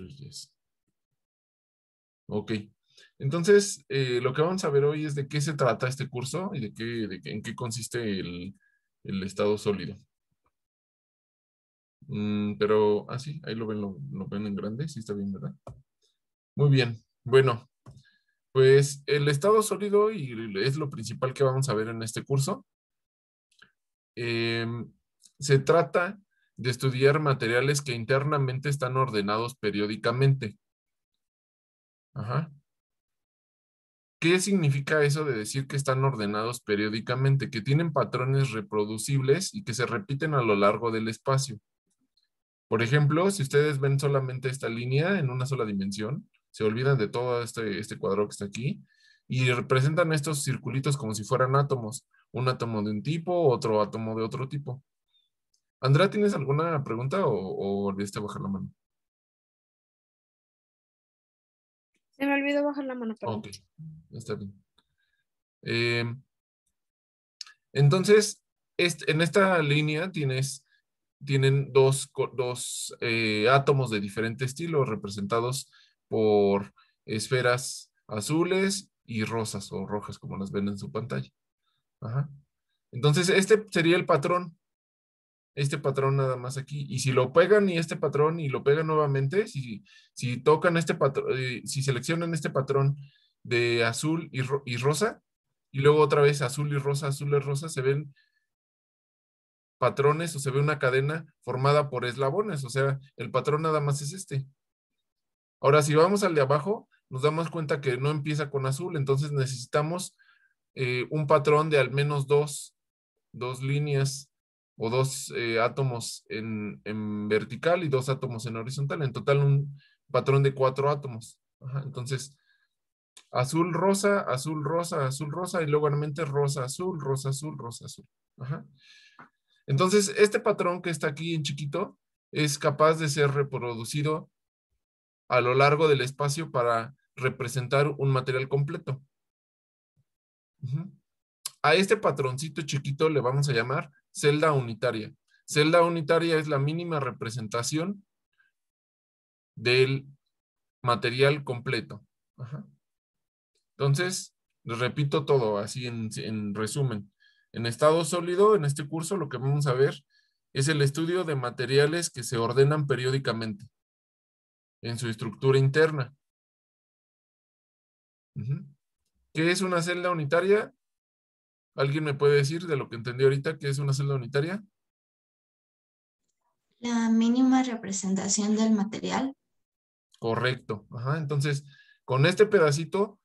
Yes. Ok. Entonces, lo que vamos a ver hoy es de qué se trata este curso y en qué consiste el estado sólido. Pero, sí, ahí lo ven en grande, sí está bien, ¿verdad? Muy bien. Bueno, pues el estado sólido y es lo principal que vamos a ver en este curso. Se trata de estudiar materiales que internamente están ordenados periódicamente. Ajá. ¿Qué significa eso de decir que están ordenados periódicamente? Que tienen patrones reproducibles y que se repiten a lo largo del espacio. Por ejemplo, si ustedes ven solamente esta línea en una sola dimensión, se olvidan de todo este cuadro que está aquí y representan estos circulitos como si fueran átomos. Un átomo de un tipo, otro átomo de otro tipo. Andrea, ¿tienes alguna pregunta o olvidaste bajar la mano? Se me olvidó bajar la mano, perdón. Ok, está bien. Eh, entonces, en esta línea tienen dos átomos de diferente estilo representados por esferas azules y rosas o rojas, como las ven en su pantalla. Ajá. Entonces, este sería el patrón. Este patrón nada más aquí. Y si lo pegan y este patrón y lo pegan nuevamente, si tocan este patrón, si seleccionan este patrón de azul y rosa, y luego otra vez azul y rosa, se ven patrones o se ve una cadena formada por eslabones, o sea, el patrón nada más es este. Ahora, si vamos al de abajo, nos damos cuenta que no empieza con azul, entonces necesitamos un patrón de al menos dos líneas o dos átomos en vertical y dos átomos en horizontal. En total, un patrón de 4 átomos. Ajá, entonces, azul, rosa, azul, rosa, azul, rosa y luego nuevamente rosa, azul, rosa, azul, rosa, azul. Ajá. Entonces, este patrón que está aquí en chiquito es capaz de ser reproducido a lo largo del espacio para representar un material completo. Ujú. A este patroncito chiquito le vamos a llamar celda unitaria. Celda unitaria es la mínima representación del material completo. Ajá. Entonces, les repito todo así en resumen. En estado sólido, en este curso, lo que vamos a ver es el estudio de materiales que se ordenan periódicamente en su estructura interna. Ujú. ¿Qué es una celda unitaria? ¿Alguien me puede decir de lo que entendí ahorita qué es una celda unitaria? La mínima representación del material. Correcto. Ajá. Entonces, con este pedacito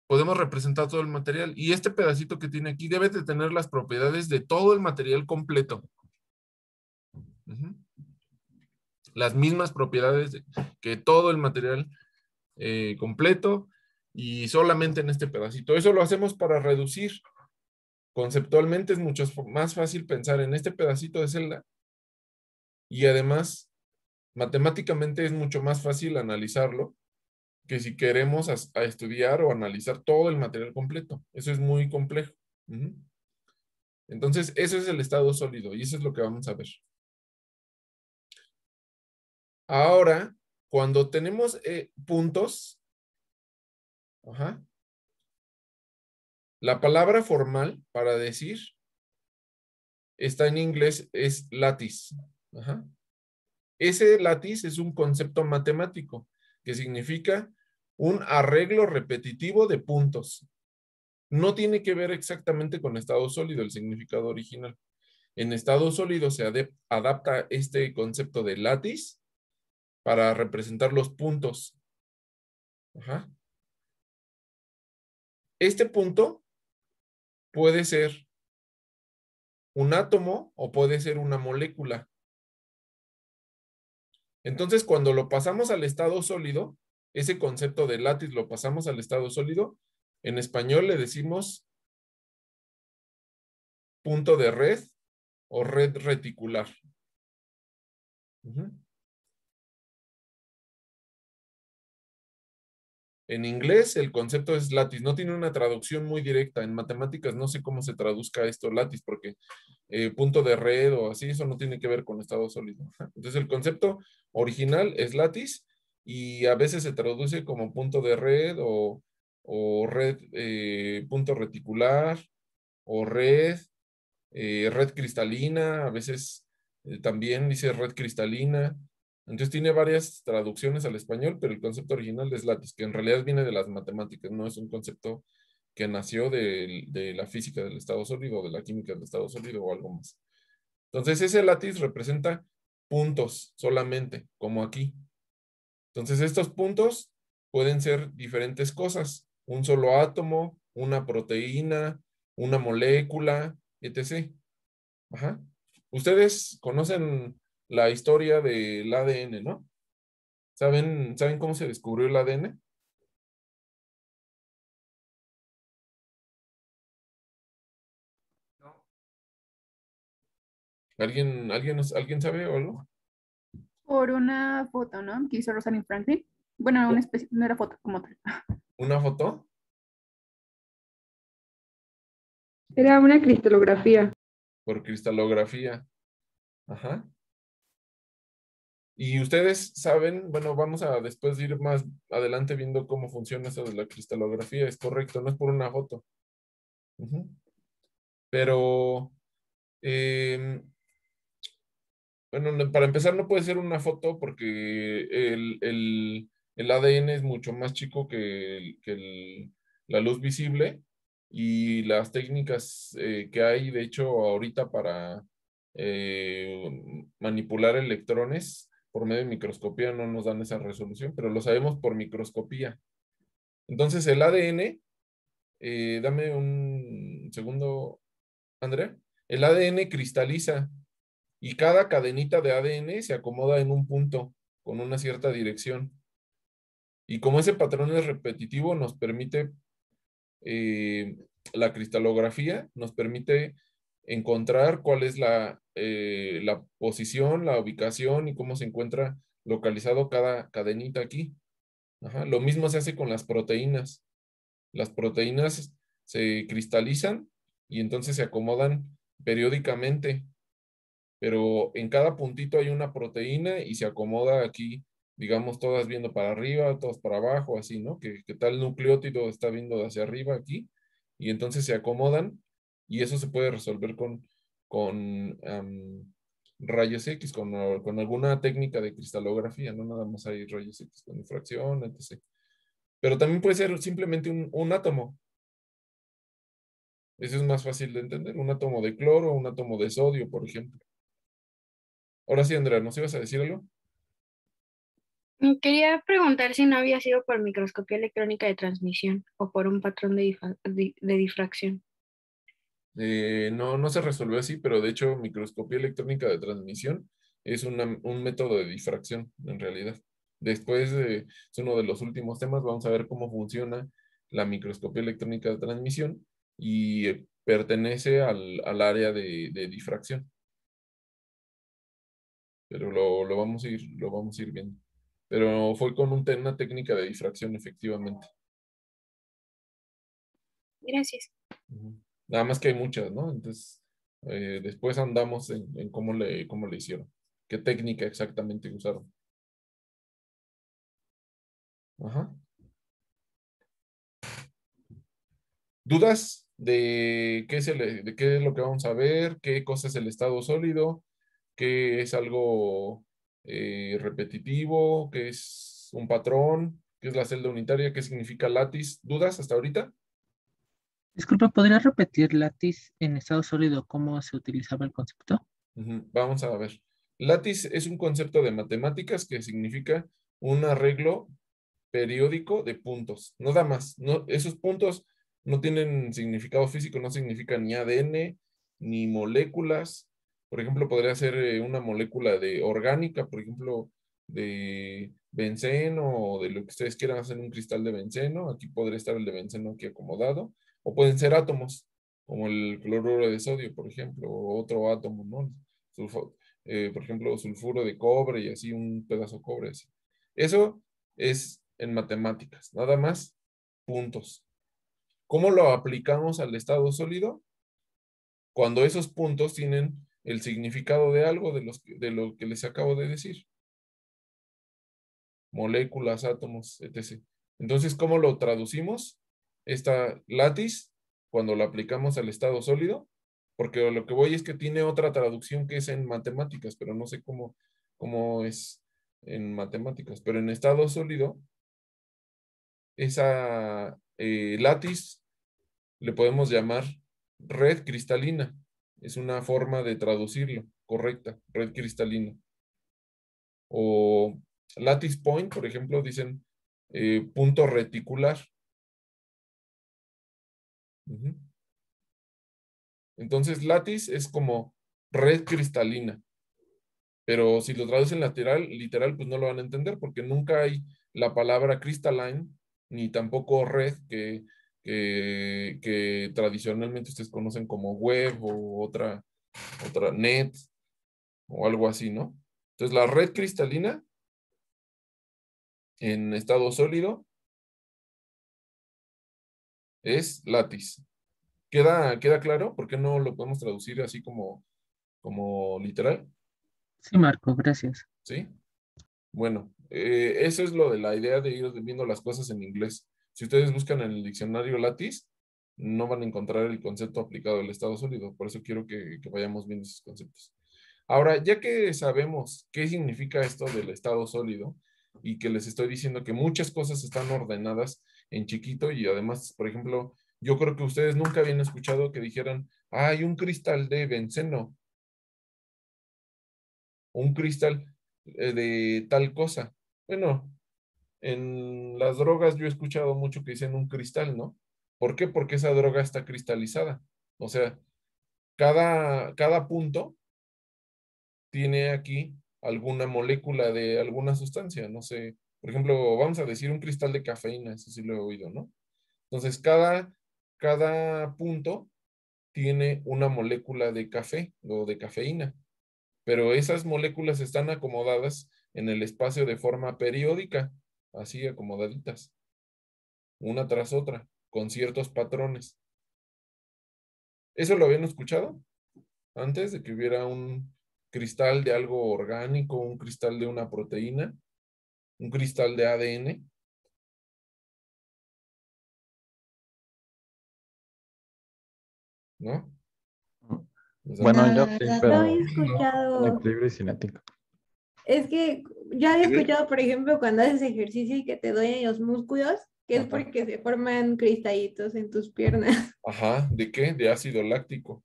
podemos representar todo el material y este pedacito que tiene aquí debe de tener las propiedades de todo el material completo. Ujú. Las mismas propiedades que todo el material completo y solamente en este pedacito. Eso lo hacemos para reducir. Conceptualmente es mucho más fácil pensar en este pedacito de celda y además matemáticamente es mucho más fácil analizarlo que si queremos a estudiar o analizar todo el material completo. Eso es muy complejo. Ujú. Entonces, eso es el estado sólido y eso es lo que vamos a ver. Ahora, cuando tenemos puntos, ajá, la palabra formal para decir está en inglés, es lattice. Ajá. Ese lattice es un concepto matemático que significa un arreglo repetitivo de puntos. No tiene que ver exactamente con estado sólido, el significado original. En estado sólido se adapta este concepto de lattice para representar los puntos. Ajá. Este punto puede ser un átomo o puede ser una molécula. Entonces, cuando lo pasamos al estado sólido, ese concepto de lattice lo pasamos al estado sólido, en español le decimos punto de red o red reticular. En inglés el concepto es lattice, no tiene una traducción muy directa. En matemáticas no sé cómo se traduzca esto lattice, porque punto de red o así, eso no tiene que ver con estado sólido. Entonces el concepto original es lattice y a veces se traduce como punto de red o red, punto reticular o red, red cristalina, a veces también dice red cristalina. Entonces tiene varias traducciones al español, pero el concepto original es lattice, que en realidad viene de las matemáticas, no es un concepto que nació de la física del estado sólido, de la química del estado sólido o algo más. Entonces ese lattice representa puntos solamente, como aquí. Entonces estos puntos pueden ser diferentes cosas, un solo átomo, una proteína, una molécula, etc. Ajá. Ustedes conocen la historia del ADN, ¿no? ¿Saben cómo se descubrió el ADN? ¿Alguien sabe o algo? Por una foto, ¿no? Que hizo Rosalind Franklin. Bueno, una O- especie, no era foto como tal. ¿Una foto? Era una cristalografía. Por cristalografía. Ajá. Y ustedes saben, bueno, vamos a después ir más adelante viendo cómo funciona eso de la cristalografía. Es correcto, no es por una foto. Ujú. Pero, em, bueno, para empezar no puede ser una foto porque el ADN es mucho más chico la luz visible y las técnicas que hay, de hecho, ahorita para manipular electrones por medio de microscopía no nos dan esa resolución, pero lo sabemos por microscopía. Entonces el ADN, dame un segundo, Andrea, el ADN cristaliza y cada cadenita de ADN se acomoda en un punto con una cierta dirección. Y como ese patrón es repetitivo, nos permite, eh, la cristalografía nos permite encontrar cuál es la posición, la ubicación y cómo se encuentra localizado cada cadenita aquí. Ajá. Lo mismo se hace con las proteínas. Las proteínas se cristalizan y entonces se acomodan periódicamente, pero en cada puntito hay una proteína y se acomoda aquí, digamos, todas viendo para arriba, todas para abajo, así, ¿no? Que tal nucleótido está viendo hacia arriba aquí, y entonces se acomodan, y eso se puede resolver con rayos X, con alguna técnica de cristalografía, no nada más hay rayos X con difracción, etc. Pero también puede ser simplemente un átomo. Eso es más fácil de entender, un átomo de cloro, un átomo de sodio, por ejemplo. Ahora sí, Andrea, ¿nos ibas a decir algo? Quería preguntar si no había sido por microscopía electrónica de transmisión o por un patrón de difracción. No, no se resolvió así, pero de hecho microscopía electrónica de transmisión es un método de difracción en realidad. Después, es uno de los últimos temas, vamos a ver cómo funciona la microscopía electrónica de transmisión y pertenece al área de difracción, pero lo vamos a ir viendo. Pero fue con una técnica de difracción, efectivamente. Gracias. Ujú. Nada más que hay muchas, ¿no? Entonces, después andamos en cómo le hicieron, qué técnica exactamente usaron. Ajá. ¿Dudas de qué es lo que vamos a ver? ¿Qué cosa es el estado sólido? ¿Qué es algo repetitivo? ¿Qué es un patrón? ¿Qué es la celda unitaria? ¿Qué significa látiz? ¿Dudas hasta ahorita? Disculpa, ¿podrías repetir látiz en estado sólido cómo se utilizaba el concepto? Ujú. Vamos a ver. Látiz es un concepto de matemáticas que significa un arreglo periódico de puntos. No da más. No, esos puntos no tienen significado físico, no significan ni ADN, ni moléculas. Por ejemplo, podría ser una molécula de orgánica, por ejemplo, de benceno o de lo que ustedes quieran hacer un cristal de benceno. Aquí podría estar el de benceno aquí acomodado. O pueden ser átomos, como el cloruro de sodio, por ejemplo, o otro átomo, ¿no? Por ejemplo, sulfuro de cobre y así un pedazo de cobre así. Eso es en matemáticas, nada más puntos. ¿Cómo lo aplicamos al estado sólido? Cuando esos puntos tienen el significado de algo de lo que les acabo de decir. moléculas, átomos, etc. Entonces, ¿cómo lo traducimos? Esta látiz, cuando la aplicamos al estado sólido, porque lo que voy es que tiene otra traducción que es en matemáticas, pero no sé cómo es en matemáticas, pero en estado sólido, esa látiz le podemos llamar red cristalina. Es una forma de traducirlo, correcta, red cristalina. O lattice point, por ejemplo, dicen punto reticular. Ujú. Entonces, lattice es como red cristalina, pero si lo traducen literal, pues no lo van a entender porque nunca hay la palabra crystalline, ni tampoco red que tradicionalmente ustedes conocen como web o otra net o algo así, ¿no? Entonces, la red cristalina en estado sólido es lattice. ¿Queda claro? ¿Por qué no lo podemos traducir así como literal? Sí, Marco, gracias. ¿Sí? Bueno, eso es lo de la idea de ir viendo las cosas en inglés. Si ustedes buscan en el diccionario lattice, no van a encontrar el concepto aplicado al estado sólido. Por eso quiero que vayamos viendo esos conceptos. Ahora, ya que sabemos qué significa esto del estado sólido y que les estoy diciendo que muchas cosas están ordenadas en chiquito y además, por ejemplo, yo creo que ustedes nunca habían escuchado que dijeran, hay un cristal de benceno, un cristal de tal cosa. Bueno, en las drogas yo he escuchado mucho que dicen un cristal, ¿no? ¿Por qué? Porque esa droga está cristalizada. O sea, cada punto tiene aquí alguna molécula de alguna sustancia, no sé. Por ejemplo, vamos a decir un cristal de cafeína, eso sí lo he oído, ¿no? Entonces, cada punto tiene una molécula de café o de cafeína, pero esas moléculas están acomodadas en el espacio de forma periódica, así acomodaditas, una tras otra, con ciertos patrones. ¿Eso lo habían escuchado antes de que hubiera un cristal de algo orgánico, un cristal de una proteína, un cristal de ADN? ¿No? O sea, Bueno, No, yo la sí, verdad Lo pero había no. en escuchado. equilibrio cinético. Es que ya había ¿qué? escuchado, por ejemplo, cuando haces ejercicio y que te duelen los músculos, que es Ajá. porque se forman cristalitos en tus piernas. Ajá, ¿de qué? De ácido láctico.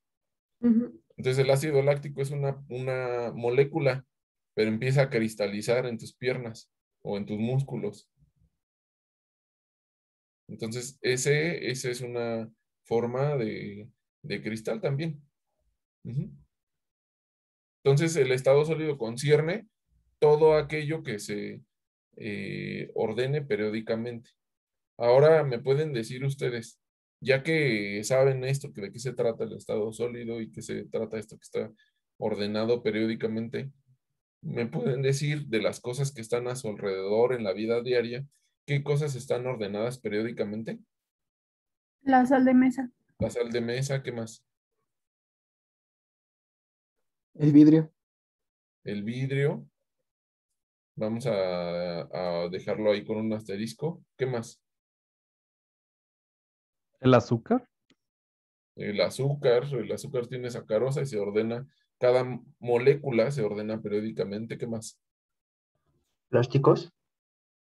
Ujú. Entonces el ácido láctico es una molécula, pero empieza a cristalizar en tus piernas o en tus músculos. Entonces ese es una forma de cristal también. Ujú. Entonces el estado sólido concierne todo aquello que se ordene periódicamente. Ahora me pueden decir ustedes, ya que saben esto, que de qué se trata el estado sólido y que se trata esto que está ordenado periódicamente, me pueden decir de las cosas que están a su alrededor en la vida diaria, qué cosas están ordenadas periódicamente. La sal de mesa. La sal de mesa, ¿qué más? El vidrio, El vidrio, vamos a dejarlo ahí con un asterisco. ¿Qué más? el azúcar, El azúcar tiene sacarosa y se ordena, cada molécula se ordena periódicamente. ¿Qué más? plásticos,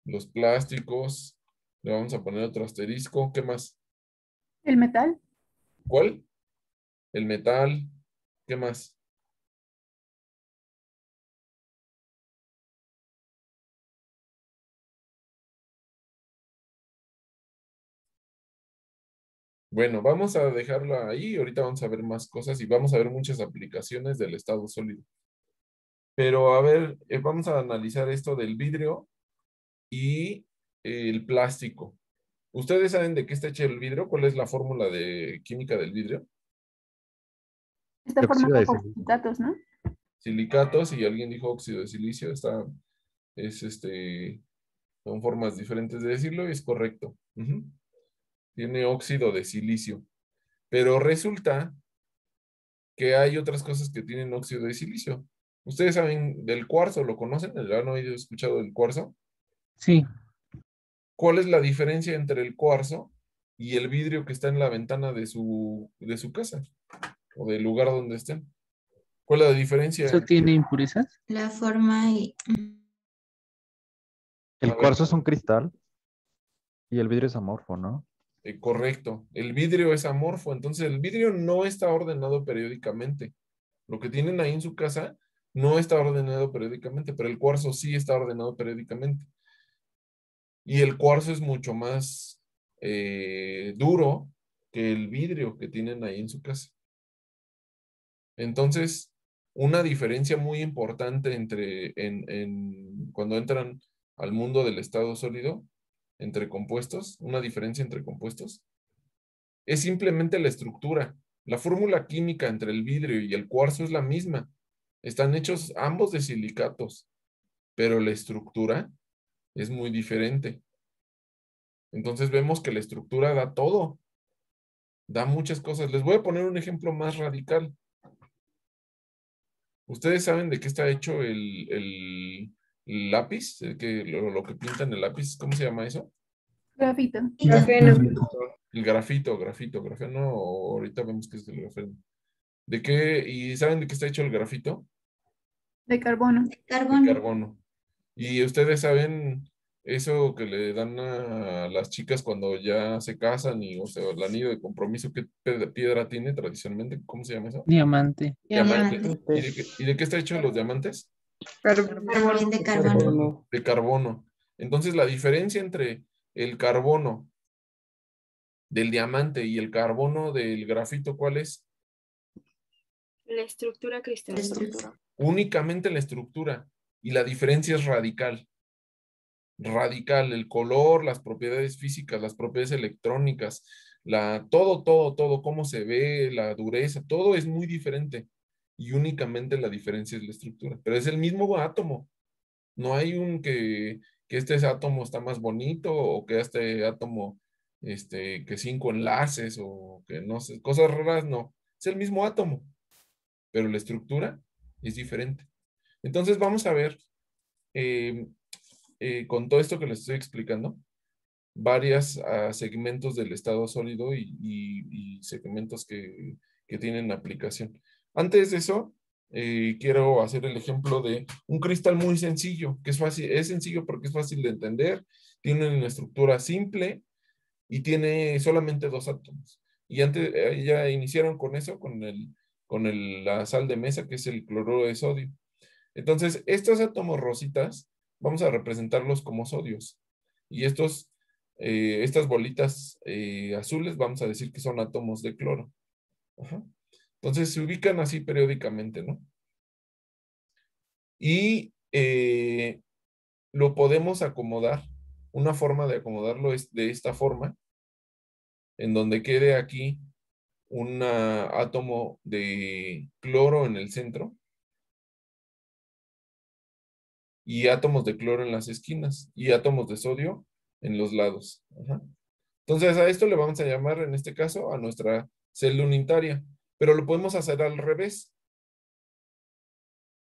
Los plásticos, le vamos a poner otro asterisco. ¿Qué más? El metal. ¿Cuál? El metal. ¿Qué más? Bueno, vamos a dejarlo ahí. Ahorita vamos a ver más cosas y vamos a ver muchas aplicaciones del estado sólido. Pero a ver, vamos a analizar esto del vidrio y el plástico. ¿Ustedes saben de qué está hecho el vidrio? ¿Cuál es la fórmula de química del vidrio? Está óxido formado de por silicio. silicatos, ¿no? Silicatos, y alguien dijo óxido de silicio, es son formas diferentes de decirlo y es correcto. Ujú. Tiene óxido de silicio. Pero resulta que hay otras cosas que tienen óxido de silicio. ¿Ustedes saben del cuarzo? ¿Lo conocen? ¿Han oído escuchado del cuarzo? Sí, ¿Cuál es la diferencia entre el cuarzo y el vidrio que está en la ventana de su casa o del lugar donde estén? ¿Cuál es la diferencia? ¿eso tiene impurezas? La forma y El A ver. cuarzo es un cristal y el vidrio es amorfo, ¿no? Correcto. El vidrio es amorfo, entonces el vidrio no está ordenado periódicamente. Lo que tienen ahí en su casa no está ordenado periódicamente, pero el cuarzo sí está ordenado periódicamente. Y el cuarzo es mucho más duro que el vidrio que tienen ahí en su casa. Entonces, una diferencia muy importante cuando entran al mundo del estado sólido, entre compuestos, una diferencia entre compuestos, es simplemente la estructura. La fórmula química entre el vidrio y el cuarzo es la misma. Están hechos ambos de silicatos, pero la estructura es muy diferente. Entonces vemos que la estructura da todo, da muchas cosas. Les voy a poner un ejemplo más radical. ¿Ustedes saben de qué está hecho el lápiz? Lo que pintan el lápiz, ¿cómo se llama eso? Grafito. Grafeno. El grafito, grafeno, ahorita vemos qué es el grafeno. ¿De qué? ¿Y saben de qué está hecho el grafito? De carbono. De carbono. carbono. ¿Y ustedes saben eso que le dan a las chicas cuando ya se casan y, o sea, el anillo de compromiso, qué piedra tiene tradicionalmente? ¿Cómo se llama eso? Diamante. Diamante. Diamante. ¿Y de qué está hecho los diamantes? También de carbono. De carbono. Entonces, la diferencia entre el carbono del diamante y el carbono del grafito, ¿cuál es? La estructura cristalina. Únicamente la estructura. Y la diferencia es radical. Radical, el color, las propiedades físicas, las propiedades electrónicas, todo, cómo se ve, la dureza, todo es muy diferente. Y únicamente la diferencia es la estructura. Pero es el mismo átomo. No hay que este átomo está más bonito o que este átomo, que 5 enlaces o que no sé, cosas raras, no. Es el mismo átomo, pero la estructura es diferente. Entonces vamos a ver, eh, con todo esto que les estoy explicando, varios segmentos del estado sólido y segmentos que tienen aplicación. Antes de eso, quiero hacer el ejemplo de un cristal muy sencillo, que es fácil, es sencillo porque es fácil de entender, tiene una estructura simple y tiene solamente 2 átomos. Y antes ya iniciaron con eso, la sal de mesa, que es el cloruro de sodio. Entonces, estos átomos rositas, vamos a representarlos como sodios. Y estas bolitas azules, vamos a decir que son átomos de cloro. Ajá. Entonces, se ubican así periódicamente, ¿no? Y lo podemos acomodar. Una forma de acomodarlo es de esta forma, en donde quede aquí un átomo de cloro en el centro y átomos de cloro en las esquinas y átomos de sodio en los lados. Ajá. Entonces a esto le vamos a llamar, en este caso, a nuestra celda unitaria, pero lo podemos hacer al revés.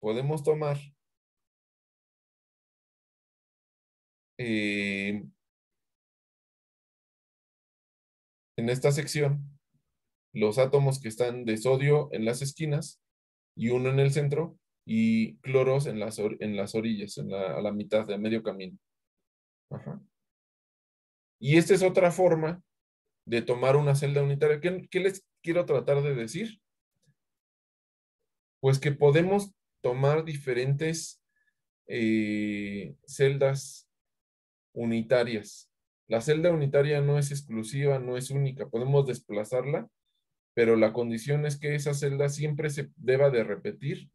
Podemos tomar en esta sección los átomos que están de sodio en las esquinas y uno en el centro y cloros en las orillas, a la mitad, de medio camino. Ajá. Y esta es otra forma de tomar una celda unitaria. ¿Qué les quiero tratar de decir? Pues que podemos tomar diferentes celdas unitarias. La celda unitaria no es exclusiva, no es única, podemos desplazarla, pero la condición es que esa celda siempre se deba de repetir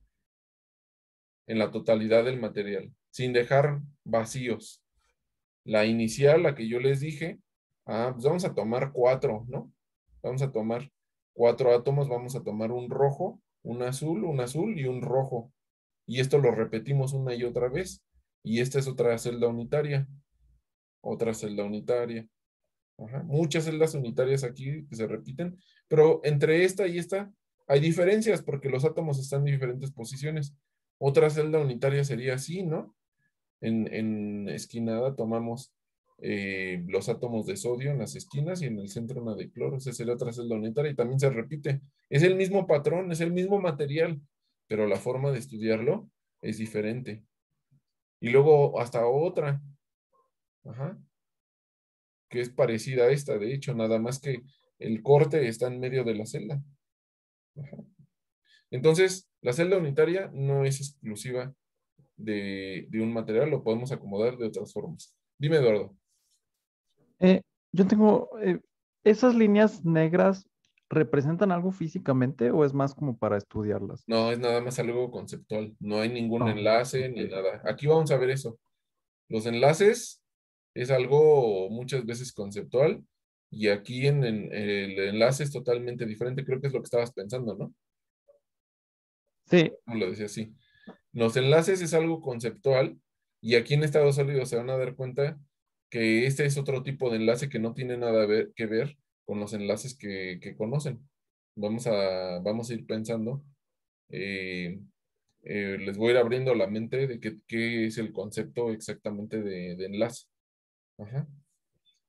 en la totalidad del material, sin dejar vacíos. La inicial, la que yo les dije, pues vamos a tomar 4, ¿no? Vamos a tomar 4 átomos, vamos a tomar un rojo, un azul y un rojo. Y esto lo repetimos una y otra vez. Y esta es otra celda unitaria. Otra celda unitaria. Ajá. Muchas celdas unitarias aquí que se repiten, pero entre esta y esta hay diferencias porque los átomos están en diferentes posiciones. Otra celda unitaria sería así, ¿no? en esquinada tomamos los átomos de sodio en las esquinas y en el centro una de cloro. Esa sería otra celda unitaria y también se repite. Es el mismo patrón, es el mismo material, pero la forma de estudiarlo es diferente. Y luego hasta otra, ajá, que es parecida a esta, de hecho, nada más que el corte está en medio de la celda. Ajá. Entonces, la celda unitaria no es exclusiva de un material, lo podemos acomodar de otras formas. Dime, Eduardo. Yo tengo, ¿esas líneas negras representan algo físicamente o es más como para estudiarlas? No, es nada más algo conceptual. No hay ningún Ah, enlace ni ok. nada. Aquí vamos a ver eso. Los enlaces es algo muchas veces conceptual y aquí en el enlace es totalmente diferente. Creo que es lo que estabas pensando, ¿no? Sí, Como lo decía así. Los enlaces es algo conceptual y aquí en estado sólido se van a dar cuenta que este es otro tipo de enlace que no tiene nada que ver con los enlaces que conocen. Vamos a ir pensando. eh, Les voy a ir abriendo la mente de qué es el concepto exactamente de enlace. Ajá.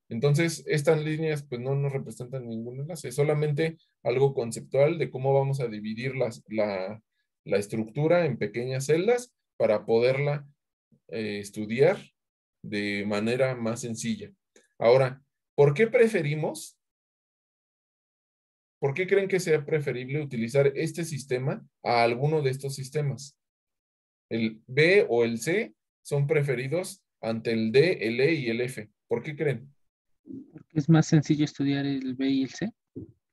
Entonces, estas líneas pues no nos representan ningún enlace, es solamente algo conceptual de cómo vamos a dividir la estructura en pequeñas celdas para poderla estudiar de manera más sencilla. Ahora, ¿por qué preferimos? ¿Por qué creen que sea preferible utilizar este sistema a alguno de estos sistemas? El B o el C son preferidos ante el D, el E y el F. ¿Por qué creen? Porque es más sencillo estudiar el B y el C.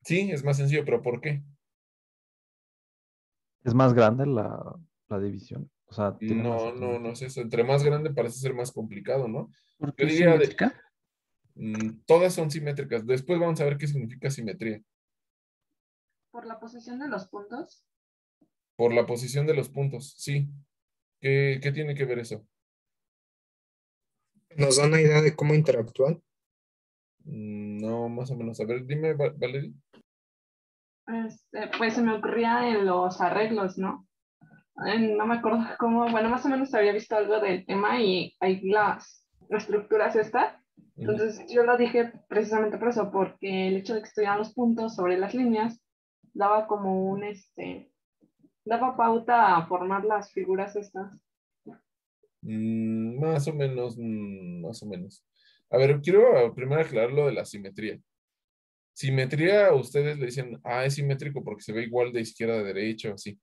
Sí, es más sencillo, pero ¿por qué? es más grande la división. O sea, tiene más No, no, átomos. no es eso. Entre más grande parece ser más complicado, ¿no? Porque Yo es diría simétrica. todas son simétricas. Después vamos a ver qué significa simetría. Por la posición de los puntos. Por la posición de los puntos, sí. ¿Qué tiene que ver eso? ¿Nos da una idea de cómo interactúan? No, más o menos. A ver, dime, Valerie. Pues se me ocurría en los arreglos, ¿no? No me acuerdo cómo, bueno, más o menos había visto algo del tema y hay las estructuras estas. Ujú. Entonces yo lo dije precisamente por eso, porque el hecho de que estuvieran los puntos sobre las líneas daba como daba pauta a formar las figuras estas. Más o menos, más o menos. A ver, quiero primero aclarar lo de la simetría. Simetría, ustedes le dicen, es simétrico porque se ve igual de izquierda a derecha o así.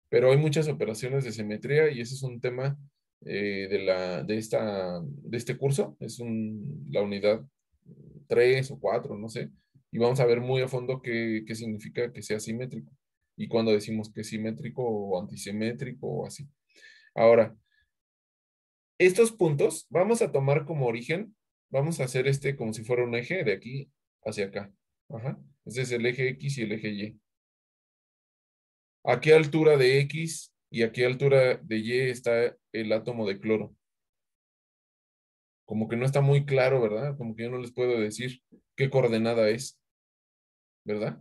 Pero hay muchas operaciones de simetría y ese es un tema de este curso. Es la unidad 3 o 4, no sé. Y vamos a ver muy a fondo qué significa que sea simétrico. Y cuando decimos que es simétrico o antisimétrico o así. Ahora, estos puntos vamos a tomar como origen, vamos a hacer como si fuera un eje de aquí hacia acá. Ajá. Ese es el eje X y el eje Y. ¿A qué altura de X y a qué altura de Y está el átomo de cloro? Como que no está muy claro, ¿verdad? Como que yo no les puedo decir qué coordenada es, ¿verdad?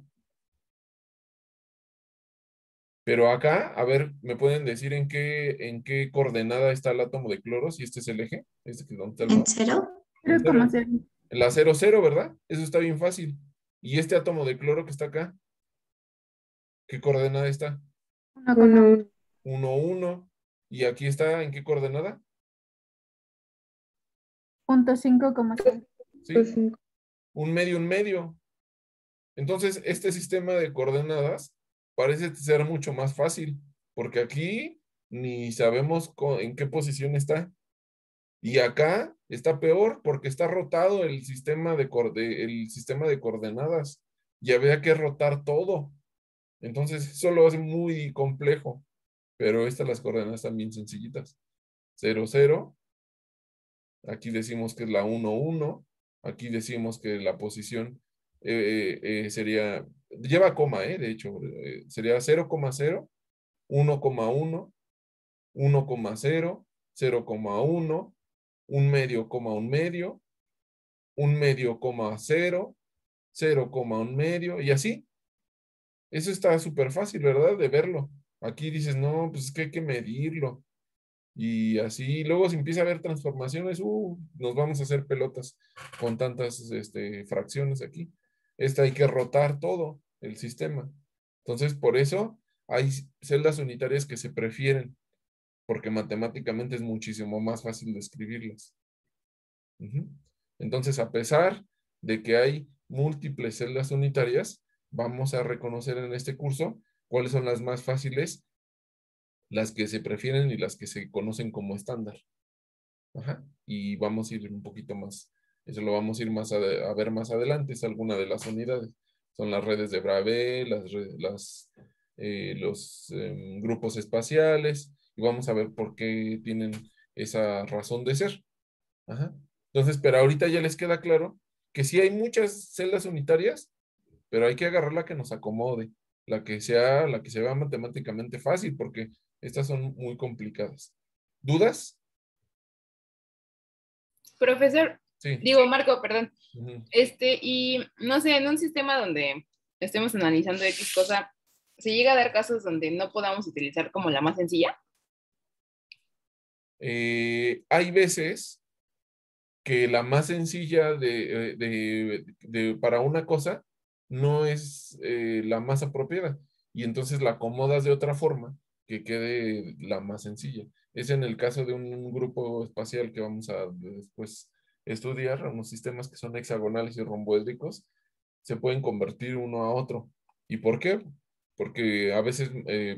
Pero acá, a ver, ¿me pueden decir en qué coordenada está el átomo de cloro? Si este es el eje, ¿dónde está el ¿En mouse? cero? En cero. 3,0. En la 0, 0, ¿verdad? Eso está bien fácil. ¿Y este átomo de cloro que está acá? ¿Qué coordenada está? 1,1. 1, 1. ¿Y aquí está en qué coordenada? 0,5,6. ¿Sí? Un medio, un medio. Entonces, este sistema de coordenadas parece ser mucho más fácil, porque aquí ni sabemos en qué posición está. Y acá está peor porque está rotado el sistema el sistema de coordenadas. Y habría que rotar todo. Entonces, eso lo hace muy complejo. Pero las coordenadas están bien sencillitas. 0, 0. Aquí decimos que es la 1, 1. Aquí decimos que la posición lleva coma, de hecho, sería 0,0, 1,1, 1,0, 0,1, un medio, coma, un medio, un medio, coma, 0, 0, un medio, y así. Eso está súper fácil, ¿verdad? De verlo. Aquí dices, no, pues es que hay que medirlo. Y así, luego si empieza a haber transformaciones, nos vamos a hacer pelotas con tantas fracciones aquí. Hay que rotar todo el sistema. Entonces, por eso hay celdas unitarias que se prefieren, porque matemáticamente es muchísimo más fácil de escribirlas. Entonces, a pesar de que hay múltiples celdas unitarias, vamos a reconocer en este curso cuáles son las más fáciles, las que se prefieren y las que se conocen como estándar. Y vamos a ir un poquito más, eso lo vamos a ir más a ver más adelante, es alguna de las unidades. Son las redes de Bravais, los grupos espaciales, y vamos a ver por qué tienen esa razón de ser. Entonces, pero ahorita ya les queda claro que sí hay muchas celdas unitarias, pero hay que agarrar la que nos acomode, la que se vea matemáticamente fácil, porque estas son muy complicadas. ¿Dudas? Profesor, Sí. digo, Marco, perdón. Ujú. Y no sé, en un sistema donde estemos analizando X cosa, ¿se llega a dar casos donde no podamos utilizar como la más sencilla? Hay veces que la más sencilla para una cosa no es la más apropiada, y entonces la acomodas de otra forma que quede la más sencilla. Es en el caso de un grupo espacial que vamos a después estudiar, unos sistemas que son hexagonales y romboédricos, se pueden convertir uno a otro. ¿Y por qué? Porque a veces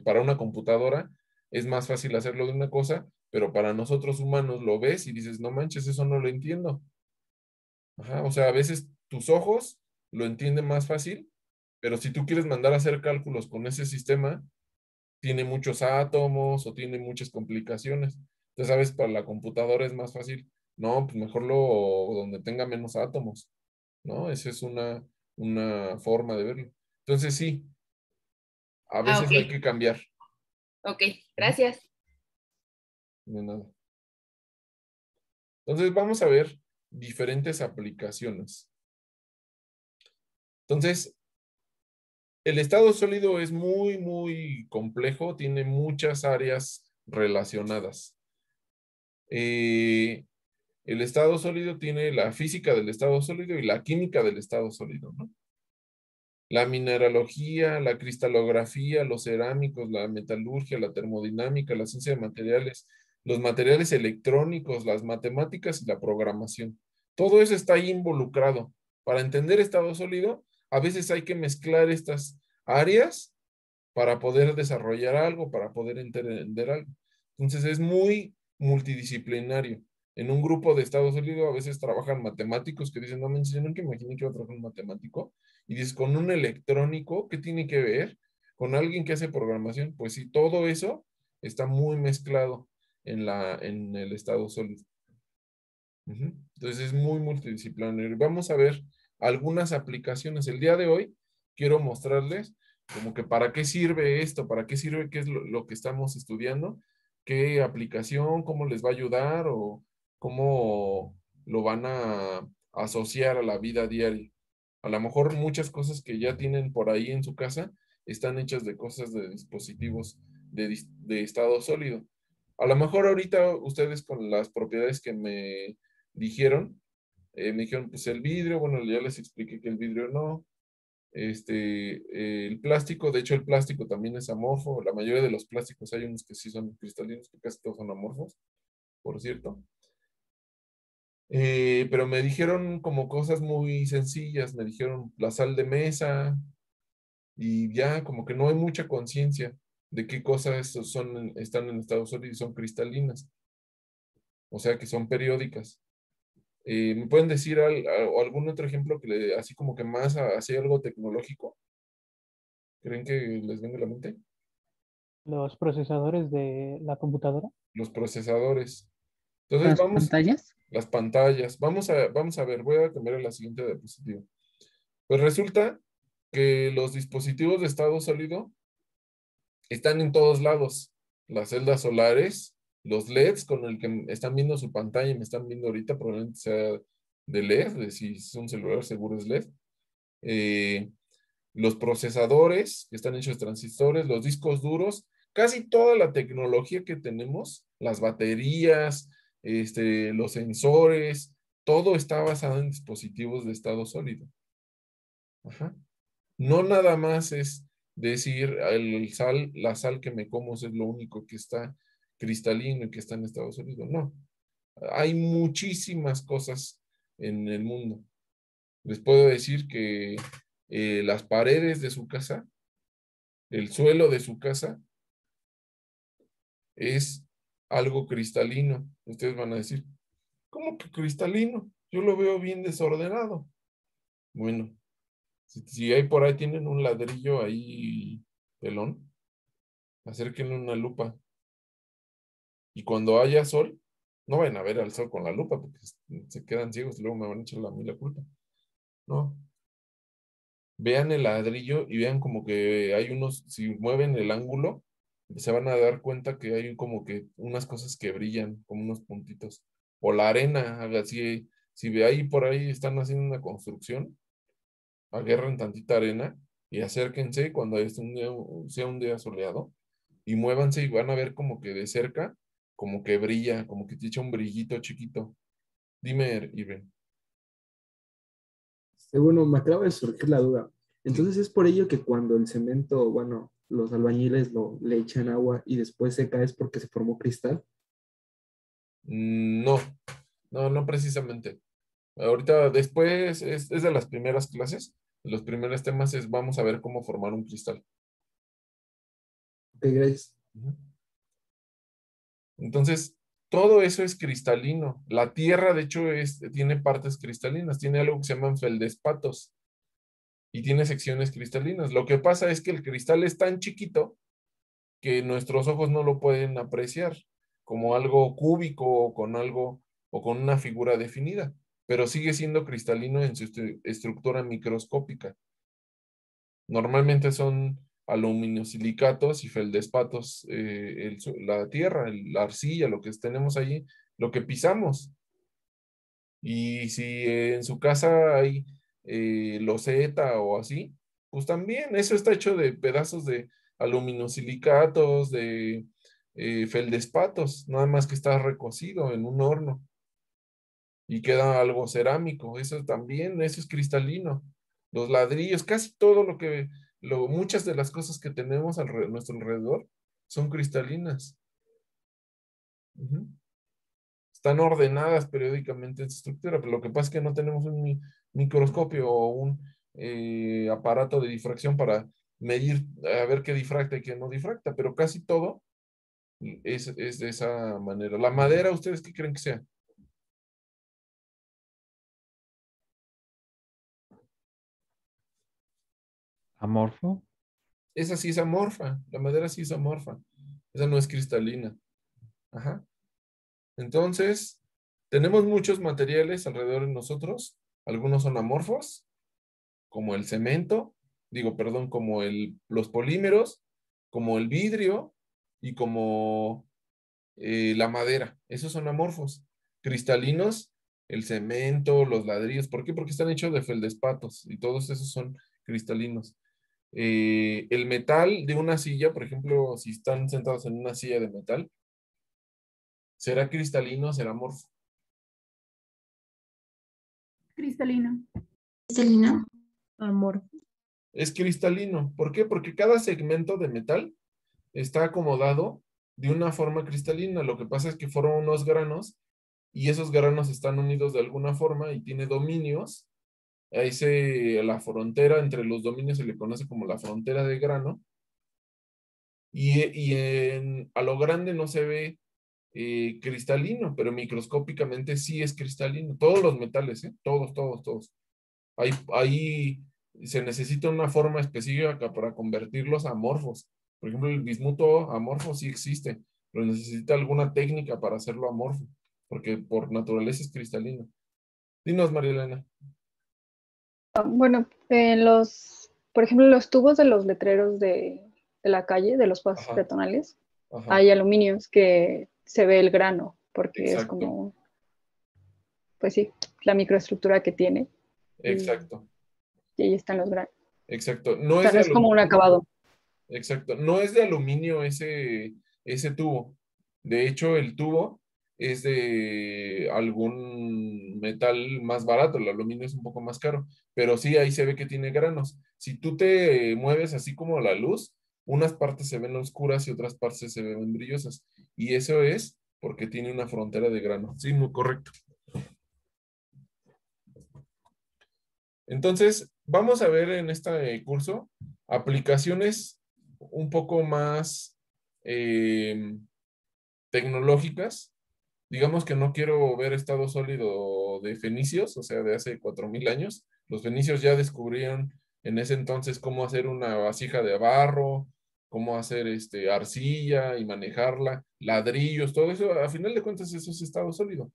para una computadora es más fácil hacerlo de una cosa, pero para nosotros humanos lo ves y dices, no manches, eso no lo entiendo. O sea, a veces tus ojos lo entienden más fácil, pero si tú quieres mandar a hacer cálculos con ese sistema, tiene muchos átomos o tiene muchas complicaciones. Entonces, ¿sabes? Para la computadora es más fácil. No, pues mejor donde tenga menos átomos, ¿no? Esa es una forma de verlo. Entonces, sí, a veces ok. hay que cambiar. Ok, gracias. De nada. Entonces, vamos a ver diferentes aplicaciones. Entonces, el estado sólido es muy, muy complejo, tiene muchas áreas relacionadas. El estado sólido tiene la física del estado sólido y la química del estado sólido, ¿no? La mineralogía, la cristalografía, los cerámicos, la metalurgia, la termodinámica, la ciencia de materiales, los materiales electrónicos, las matemáticas y la programación. Todo eso está ahí involucrado. Para entender estado sólido, a veces hay que mezclar estas áreas para poder desarrollar algo, para poder entender algo. Entonces es muy multidisciplinario. En un grupo de estado sólido a veces trabajan matemáticos que dicen, no me yo nunca imaginé que iba a trabajar un matemático. Y dices, con un electrónico, ¿qué tiene que ver? Con alguien que hace programación. Pues sí, todo eso está muy mezclado en el estado sólido. Entonces es muy multidisciplinario. Vamos a ver algunas aplicaciones. El día de hoy quiero mostrarles como que para qué sirve esto, para qué sirve, qué es lo que estamos estudiando, qué aplicación, cómo les va a ayudar o cómo lo van a asociar a la vida diaria. A lo mejor muchas cosas que ya tienen por ahí en su casa están hechas de cosas de dispositivos de estado sólido. A lo mejor ahorita ustedes con las propiedades que me dijeron, pues el vidrio, bueno, ya les expliqué que el vidrio no. El plástico, de hecho el plástico también es amorfo, la mayoría de los plásticos hay unos que sí son cristalinos, que casi todos son amorfos, por cierto. Pero me dijeron como cosas muy sencillas, me dijeron la sal de mesa y ya como que no hay mucha conciencia de qué cosas están en estado sólido y son cristalinas, o sea que son periódicas. ¿Me pueden decir algún otro ejemplo que así como que más hacia algo tecnológico? ¿Creen que les venga a la mente? Los procesadores de la computadora. Los procesadores. Entonces Las vamos, pantallas. las pantallas. Vamos a ver, voy a cambiar a la siguiente diapositiva. Pues resulta que los dispositivos de estado sólido están en todos lados. Las celdas solares, los LEDs con el que están viendo su pantalla y me están viendo ahorita, probablemente sea de LED, si es un celular seguro es LED. Los procesadores que están hechos de transistores, los discos duros, casi toda la tecnología que tenemos las baterías, los sensores, todo está basado en dispositivos de estado sólido. Ajá. No nada más es decir la sal que me como es lo único que está cristalino y que está en estado sólido. No, hay muchísimas cosas en el mundo. Les puedo decir que las paredes de su casa, el suelo de su casa, es algo cristalino. Ustedes van a decir, ¿cómo que cristalino? Yo lo veo bien desordenado. Bueno, si hay por ahí, tienen un ladrillo ahí pelón, acérquenle una lupa. Y cuando haya sol, no vayan a ver al sol con la lupa porque se quedan ciegos y luego me van a echar a mí la culpa. No. Vean el ladrillo y vean como que hay unos, si mueven el ángulo, se van a dar cuenta que hay como que unas cosas que brillan, como unos puntitos. O la arena, si ve ahí por ahí están haciendo una construcción, agarren tantita arena y acérquense cuando sea un día soleado y muévanse y van a ver como que de cerca, como que brilla, como que te echa un brillito chiquito. Dime, Irving. Bueno, me acaba de surgir la duda. Entonces es por ello que cuando el cemento, bueno, los albañiles le echan agua y después se cae es porque se formó cristal. No, no precisamente. Ahorita después es de las primeras clases, los primeros temas vamos a ver cómo formar un cristal. Ok, gracias. Entonces, todo eso es cristalino. La Tierra, de hecho, tiene partes cristalinas, tiene algo que se llaman feldespatos y tiene secciones cristalinas. Lo que pasa es que el cristal es tan chiquito que nuestros ojos no lo pueden apreciar como algo cúbico o con una figura definida, pero sigue siendo cristalino en su estructura microscópica. Normalmente son aluminosilicatos y feldespatos, la tierra, la arcilla, lo que tenemos allí, lo que pisamos. Y si en su casa hay loseta o así, pues también eso está hecho de pedazos de aluminosilicatos, de feldespatos, nada más que está recocido en un horno y queda algo cerámico. Eso también, eso es cristalino. Los ladrillos, casi todo muchas de las cosas que tenemos a nuestro alrededor son cristalinas. Ujú. Están ordenadas periódicamente en su estructura, pero lo que pasa es que no tenemos un microscopio o un aparato de difracción para medir, a ver qué difracta y qué no difracta, pero casi todo es de esa manera. La madera, ¿ustedes qué creen que sea? ¿Amorfo? Esa sí es amorfa, la madera sí es amorfa, esa no es cristalina. Ajá. Entonces, tenemos muchos materiales alrededor de nosotros, algunos son amorfos, como el cemento, como los polímeros, como el vidrio y como la madera. Esos son amorfos. Cristalinos, el cemento, los ladrillos. ¿Por qué? Porque están hechos de feldespatos y todos esos son cristalinos. El metal de una silla, por ejemplo, si están sentados en una silla de metal, ¿será cristalino o será amorfo? Cristalino. Cristalino. Amor. Es cristalino. ¿Por qué? Porque cada segmento de metal está acomodado de una forma cristalina. Lo que pasa es que forman unos granos y esos granos están unidos de alguna forma y tiene dominios. La frontera entre los dominios se le conoce como la frontera de grano. A lo grande no se ve cristalino, pero microscópicamente sí es cristalino. Todos los metales, todos. Ahí se necesita una forma específica para convertirlos a amorfos. Por ejemplo, el bismuto amorfo sí existe, pero necesita alguna técnica para hacerlo amorfo, porque por naturaleza es cristalino. Dinos, María Elena. Bueno, por ejemplo, los tubos de los letreros de la calle, de los pasos peatonales, Ajá. hay aluminios que se ve el grano, porque es Exacto. como, pues sí, la microestructura que tiene. Exacto. Y ahí están los granos. Exacto. O No sea, es no de es como un aluminio. acabado. Exacto. No es de aluminio ese tubo. De hecho, el tubo es de algún metal más barato, el aluminio es un poco más caro, pero sí, ahí se ve que tiene granos. Si tú te mueves así como la luz, unas partes se ven oscuras y otras partes se ven brillosas. Y eso es porque tiene una frontera de grano. Sí, muy correcto. Entonces, vamos a ver en este curso aplicaciones un poco más tecnológicas. Digamos que no quiero ver estado sólido de fenicios, o sea, de hace 4000 años. Los fenicios ya descubrieron en ese entonces cómo hacer una vasija de barro, cómo hacer arcilla y manejarla, ladrillos, todo eso. A final de cuentas, eso es estado sólido.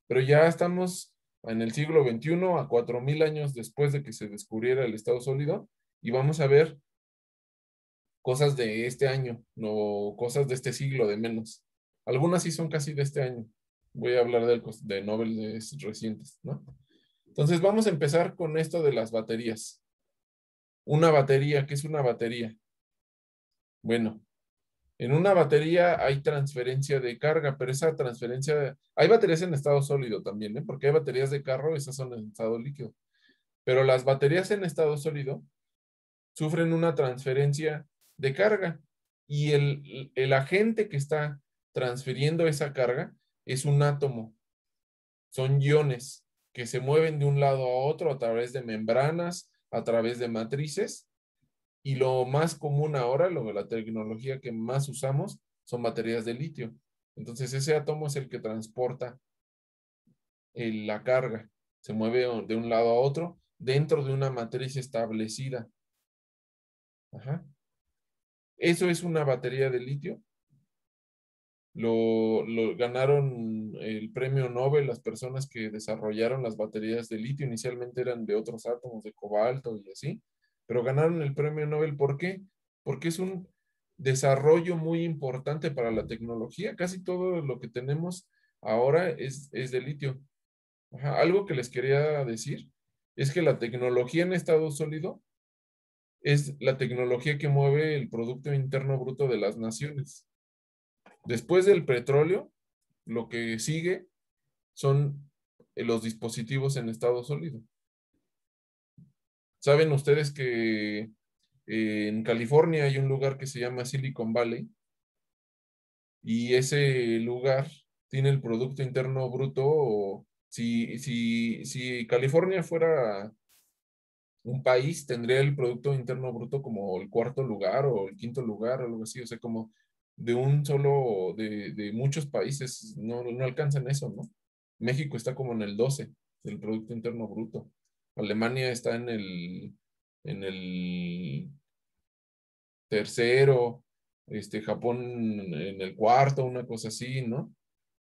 Pero ya estamos en el siglo XXI, a 4000 años después de que se descubriera el estado sólido, y vamos a ver cosas de este año, no cosas de este siglo de menos. Algunas sí son casi de este año. Voy a hablar de noveles recientes, ¿no? Entonces vamos a empezar con esto de las baterías. Una batería, ¿qué es una batería? Bueno, en una batería hay transferencia de carga, pero esa transferencia, hay baterías en estado sólido también, ¿eh? Porque hay baterías de carro, esas son en estado líquido. Pero las baterías en estado sólido sufren una transferencia de carga y el agente que está transfiriendo esa carga es un átomo. Son iones que se mueven de un lado a otro a través de membranas, a través de matrices, y lo más común ahora, la tecnología que más usamos, son baterías de litio. Entonces ese átomo es el que transporta la carga. Se mueve de un lado a otro dentro de una matriz establecida. Ajá. Eso es una batería de litio. Lo ganaron el premio Nobel las personas que desarrollaron las baterías de litio. Inicialmente eran de otros átomos, de cobalto y así, pero ganaron el premio Nobel. ¿Por qué? Porque es un desarrollo muy importante para la tecnología. Casi todo lo que tenemos ahora es de litio. Ajá. Algo que les quería decir es que la tecnología en estado sólido es la tecnología que mueve el Producto Interno Bruto de las naciones. Después del petróleo, lo que sigue son los dispositivos en estado sólido. ¿Saben ustedes que en California hay un lugar que se llama Silicon Valley? Y ese lugar tiene el Producto Interno Bruto. Si California fuera un país, tendría el Producto Interno Bruto como el cuarto lugar o el quinto lugar o algo así. O sea, como de un solo, de muchos países, no alcanzan eso, ¿no? México está como en el 12 del Producto Interno Bruto. Alemania está en el tercero, Japón en el cuarto, una cosa así, ¿no?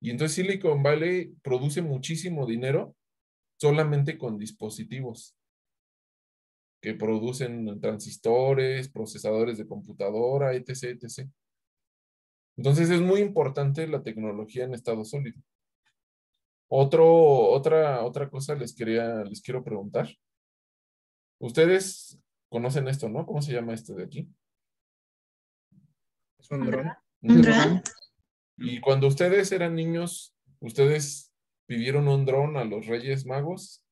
Y entonces Silicon Valley produce muchísimo dinero solamente con dispositivos que producen transistores, procesadores de computadora, etc., etc. Entonces es muy importante la tecnología en estado sólido. Otra cosa les quiero preguntar. Ustedes conocen esto, ¿no? ¿Cómo se llama esto de aquí? Es un dron. Un dron. Y cuando ustedes eran niños, ¿ustedes pidieron un dron a los Reyes Magos?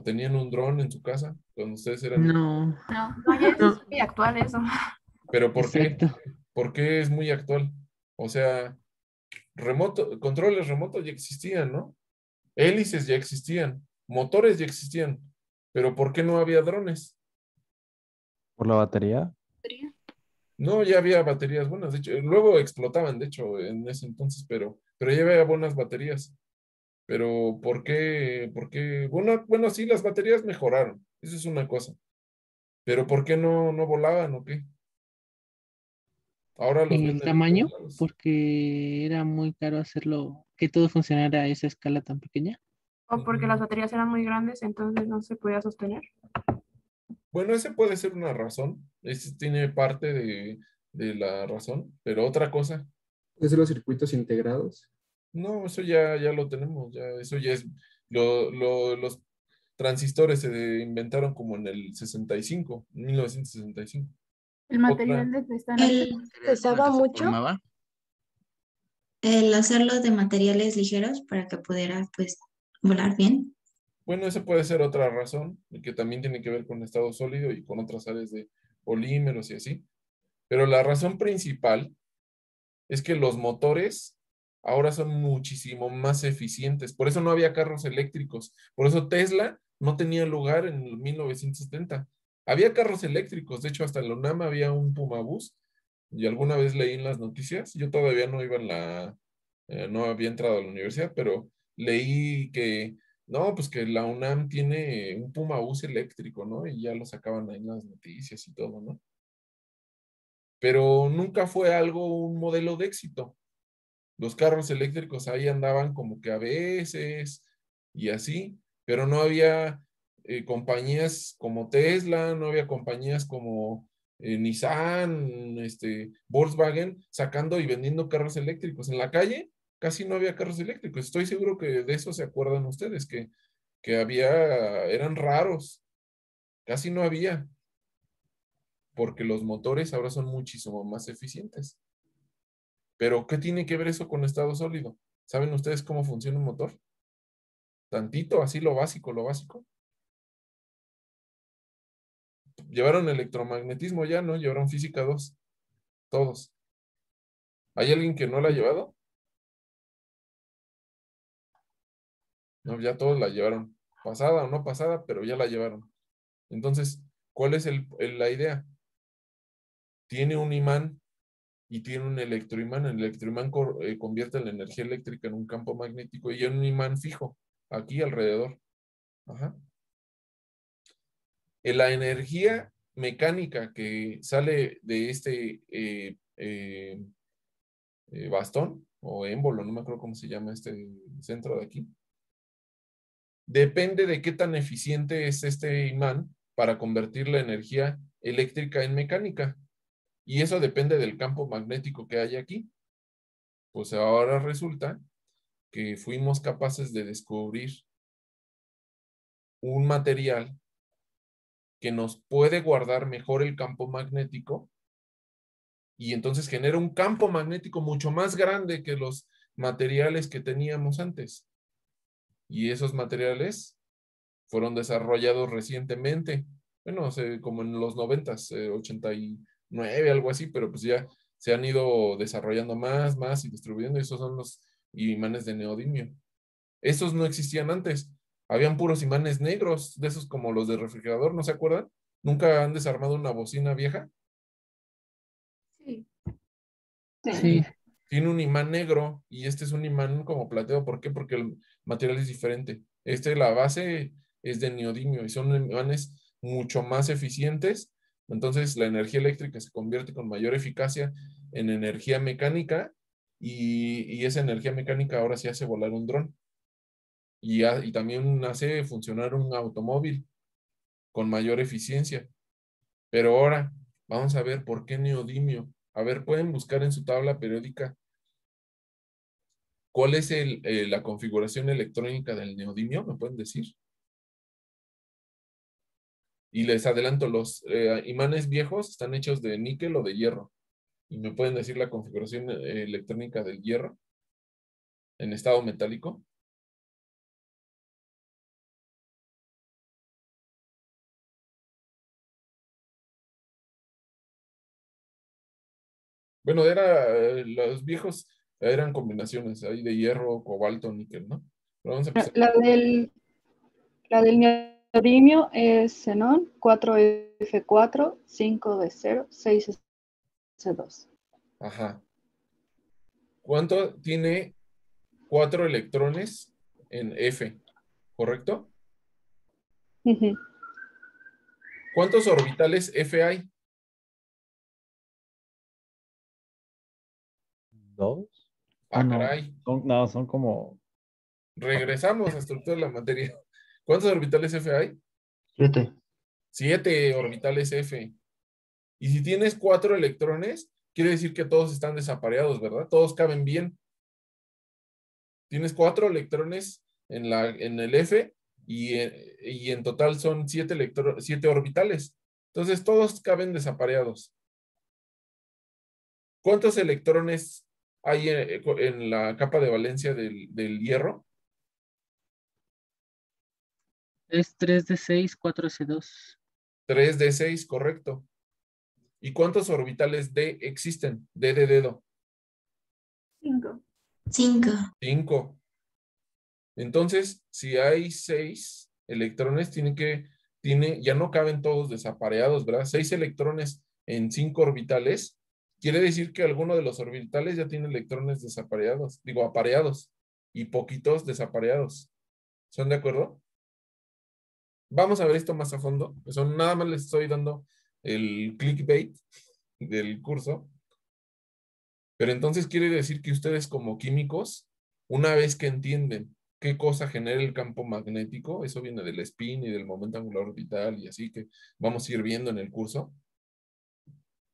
¿Tenían un dron en su casa cuando ustedes eran niños? No. No, ya es muy actual eso. ¿Pero por qué? Exacto. ¿Por qué es muy actual? O sea, controles remotos ya existían, ¿no? Hélices ya existían, motores ya existían, pero ¿por qué no había drones? ¿Por la batería? No, ya había baterías buenas, de hecho, luego explotaban, de hecho, en ese entonces, pero ya había buenas baterías. Pero ¿por qué? Bueno, sí, las baterías mejoraron, eso es una cosa. Pero ¿por qué no volaban o qué? Ahora los En el venden en tamaño, todos lados. porque era muy caro hacerlo, que todo funcionara a esa escala tan pequeña. O porque las baterías eran muy grandes, entonces no se podía sostener. Bueno, ese puede ser una razón, ese tiene parte de la razón, pero otra cosa, ¿Es de los circuitos integrados? no, eso ya lo tenemos, eso ya es, los transistores se inventaron como en el 65, 1965. El material de cristal El- pesaba mucho. El hacerlos de materiales ligeros para que pudiera, pues, volar bien. Bueno, esa puede ser otra razón, que también tiene que ver con estado sólido y con otras áreas de polímeros y así. Pero la razón principal es que los motores ahora son muchísimo más eficientes. Por eso no había carros eléctricos. Por eso Tesla no tenía lugar en el 1970. Había carros eléctricos. De hecho, hasta en la UNAM había un Pumabús. Y alguna vez leí en las noticias. Yo todavía no iba no había entrado a la universidad, pero leí que, no, pues que la UNAM tiene un Pumabús eléctrico, ¿no? Y ya lo sacaban ahí en las noticias y todo, ¿no? Pero nunca fue un modelo de éxito. Los carros eléctricos ahí andaban como que a veces y así, pero no había compañías como Tesla, no había compañías como Nissan, Volkswagen, sacando y vendiendo carros eléctricos. En la calle casi no había carros eléctricos. Estoy seguro que de eso se acuerdan ustedes, que eran raros, casi no había, porque los motores ahora son muchísimo más eficientes. Pero, ¿qué tiene que ver eso con estado sólido? ¿Saben ustedes cómo funciona un motor? Tantito, así lo básico, lo básico. Llevaron electromagnetismo ya, ¿no? Llevaron física 2, todos. ¿Hay alguien que no la ha llevado? No, ya todos la llevaron. Pasada o no pasada, pero ya la llevaron. Entonces, ¿cuál es la idea? Tiene un imán y tiene un electroimán. El electroimán convierte la energía eléctrica en un campo magnético y en un imán fijo, aquí alrededor. Ajá. La energía mecánica que sale de este bastón o émbolo, no me acuerdo cómo se llama este centro de aquí, depende de qué tan eficiente es este imán para convertir la energía eléctrica en mecánica. Y eso depende del campo magnético que hay aquí. Pues ahora resulta que fuimos capaces de descubrir un material que nos puede guardar mejor el campo magnético y entonces genera un campo magnético mucho más grande que los materiales que teníamos antes. Y esos materiales fueron desarrollados recientemente, bueno, como en los 90s, 89, algo así, pero pues ya se han ido desarrollando más y distribuyendo. Esos son los imanes de neodimio. Esos no existían antes. Habían puros imanes negros, de esos como los de refrigerador, ¿no se acuerdan? ¿Nunca han desarmado una bocina vieja? Sí. Sí. Tiene un imán negro y este es un imán como plateado. ¿Por qué? Porque el material es diferente. La base es de neodimio y son imanes mucho más eficientes. Entonces la energía eléctrica se convierte con mayor eficacia en energía mecánica y esa energía mecánica ahora sí hace volar un dron y también hace funcionar un automóvil con mayor eficiencia. Pero ahora vamos a ver por qué neodimio. A ver, pueden buscar en su tabla periódica cuál es la configuración electrónica del neodimio, ¿me pueden decir? Y les adelanto, los imanes viejos están hechos de níquel o de hierro. ¿Y me pueden decir la configuración electrónica del hierro en estado metálico? Bueno, los viejos eran combinaciones ahí de hierro, cobalto, níquel, ¿no? Pero vamos a empezar. La del neodimio es xenón 4F4, 5D0, 6S2. Ajá. ¿Cuánto tiene 4 electrones en F? ¿Correcto? Ujú. ¿Cuántos orbitales F hay? 2. Ah, no. caray. Son como Regresamos a estructura de la materia. ¿Cuántos orbitales F hay? 7. 7 orbitales F. Y si tienes 4 electrones, quiere decir que todos están desapareados, ¿verdad? Todos caben bien. Tienes 4 electrones en el F y en total son 7 orbitales. Entonces todos caben desapareados. ¿Cuántos electrones hay en la capa de valencia del hierro? Es 3d6, 4s2. 3d6, correcto. ¿Y cuántos orbitales D existen? D de dedo. 5. 5. 5. Entonces, si hay 6 electrones, ya no caben todos desapareados, ¿verdad? 6 electrones en 5 orbitales, quiere decir que alguno de los orbitales ya tiene electrones desapareados, digo, apareados, y poquitos desapareados. ¿Son de acuerdo? Vamos a ver esto más a fondo. Eso nada más les estoy dando el clickbait del curso. Pero entonces quiere decir que ustedes como químicos, una vez que entienden qué cosa genera el campo magnético, eso viene del spin y del momento angular orbital y así que vamos a ir viendo en el curso,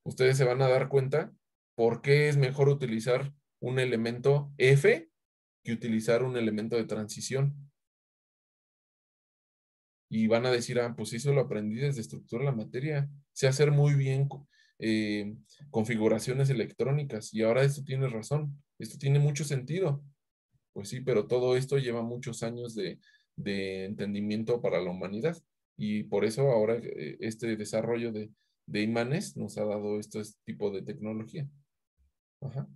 ustedes se van a dar cuenta por qué es mejor utilizar un elemento F que utilizar un elemento de transición. Y van a decir, pues eso lo aprendí desde estructura de la materia. Sé hacer muy bien configuraciones electrónicas. Y ahora esto tiene razón. Esto tiene mucho sentido. Pues sí, pero todo esto lleva muchos años de entendimiento para la humanidad. Y por eso ahora este desarrollo de imanes nos ha dado este tipo de tecnología. Ajá.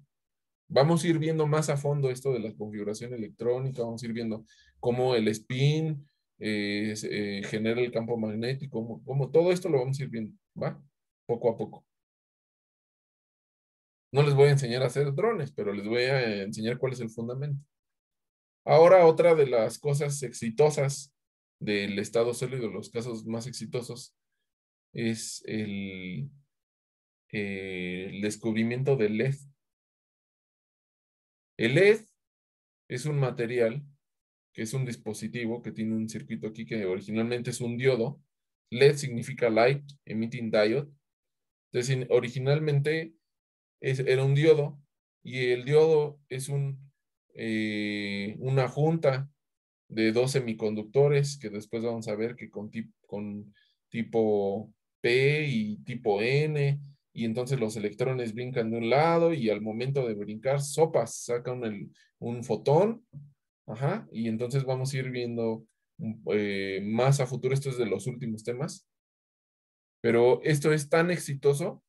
Vamos a ir viendo más a fondo esto de la configuración electrónica, vamos a ir viendo cómo el spin genera el campo magnético, cómo todo esto lo vamos a ir viendo, ¿va? Poco a poco. No les voy a enseñar a hacer drones, pero les voy a enseñar cuál es el fundamento. Ahora, otra de las cosas exitosas del estado sólido, los casos más exitosos, es el descubrimiento del LED. El LED es un material que es un dispositivo que tiene un circuito aquí que originalmente es un diodo. LED significa Light Emitting Diode. Entonces, originalmente era un diodo y el diodo es una junta de dos semiconductores que después vamos a ver que con tipo P y tipo N, y entonces los electrones brincan de un lado y al momento de brincar, sacan un fotón. Ajá, y entonces vamos a ir viendo más a futuro, esto es de los últimos temas, pero esto es tan exitoso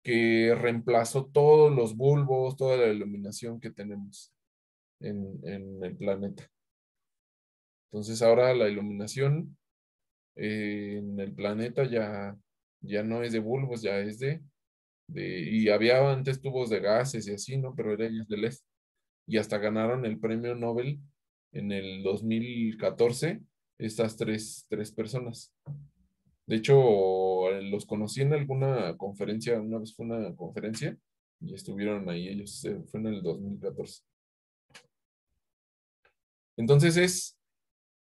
que reemplazó todos los bulbos, toda la iluminación que tenemos en el planeta. Entonces ahora la iluminación en el planeta ya no es de bulbos, ya es y había antes tubos de gases y así, ¿no? Pero eran de LED. Y hasta ganaron el premio Nobel en el 2014 estas tres personas. De hecho, los conocí en alguna conferencia, una vez fue una conferencia y estuvieron ahí ellos, fue en el 2014. Entonces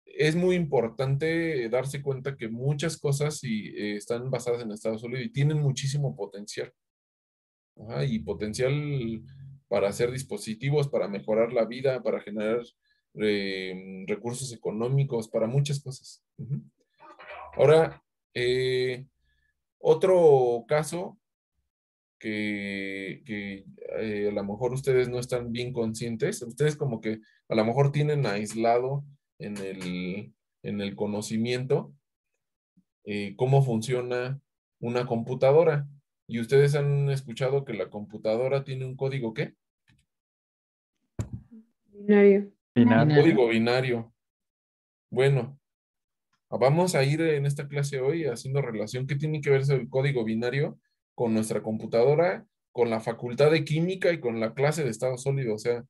es muy importante darse cuenta que muchas cosas están basadas en estado sólido y tienen muchísimo potencial. Ajá, y potencial para hacer dispositivos, para mejorar la vida, para generar recursos económicos, para muchas cosas. Ujú. Ahora, otro caso que a lo mejor ustedes no están bien conscientes, ustedes como que a lo mejor tienen aislado en el conocimiento cómo funciona una computadora. Y ustedes han escuchado que la computadora tiene un código ¿qué? Binario. Un código binario. Bueno, vamos a ir en esta clase hoy haciendo relación. ¿Qué tiene que ver el código binario con nuestra computadora, con la facultad de química y con la clase de estado sólido? O sea,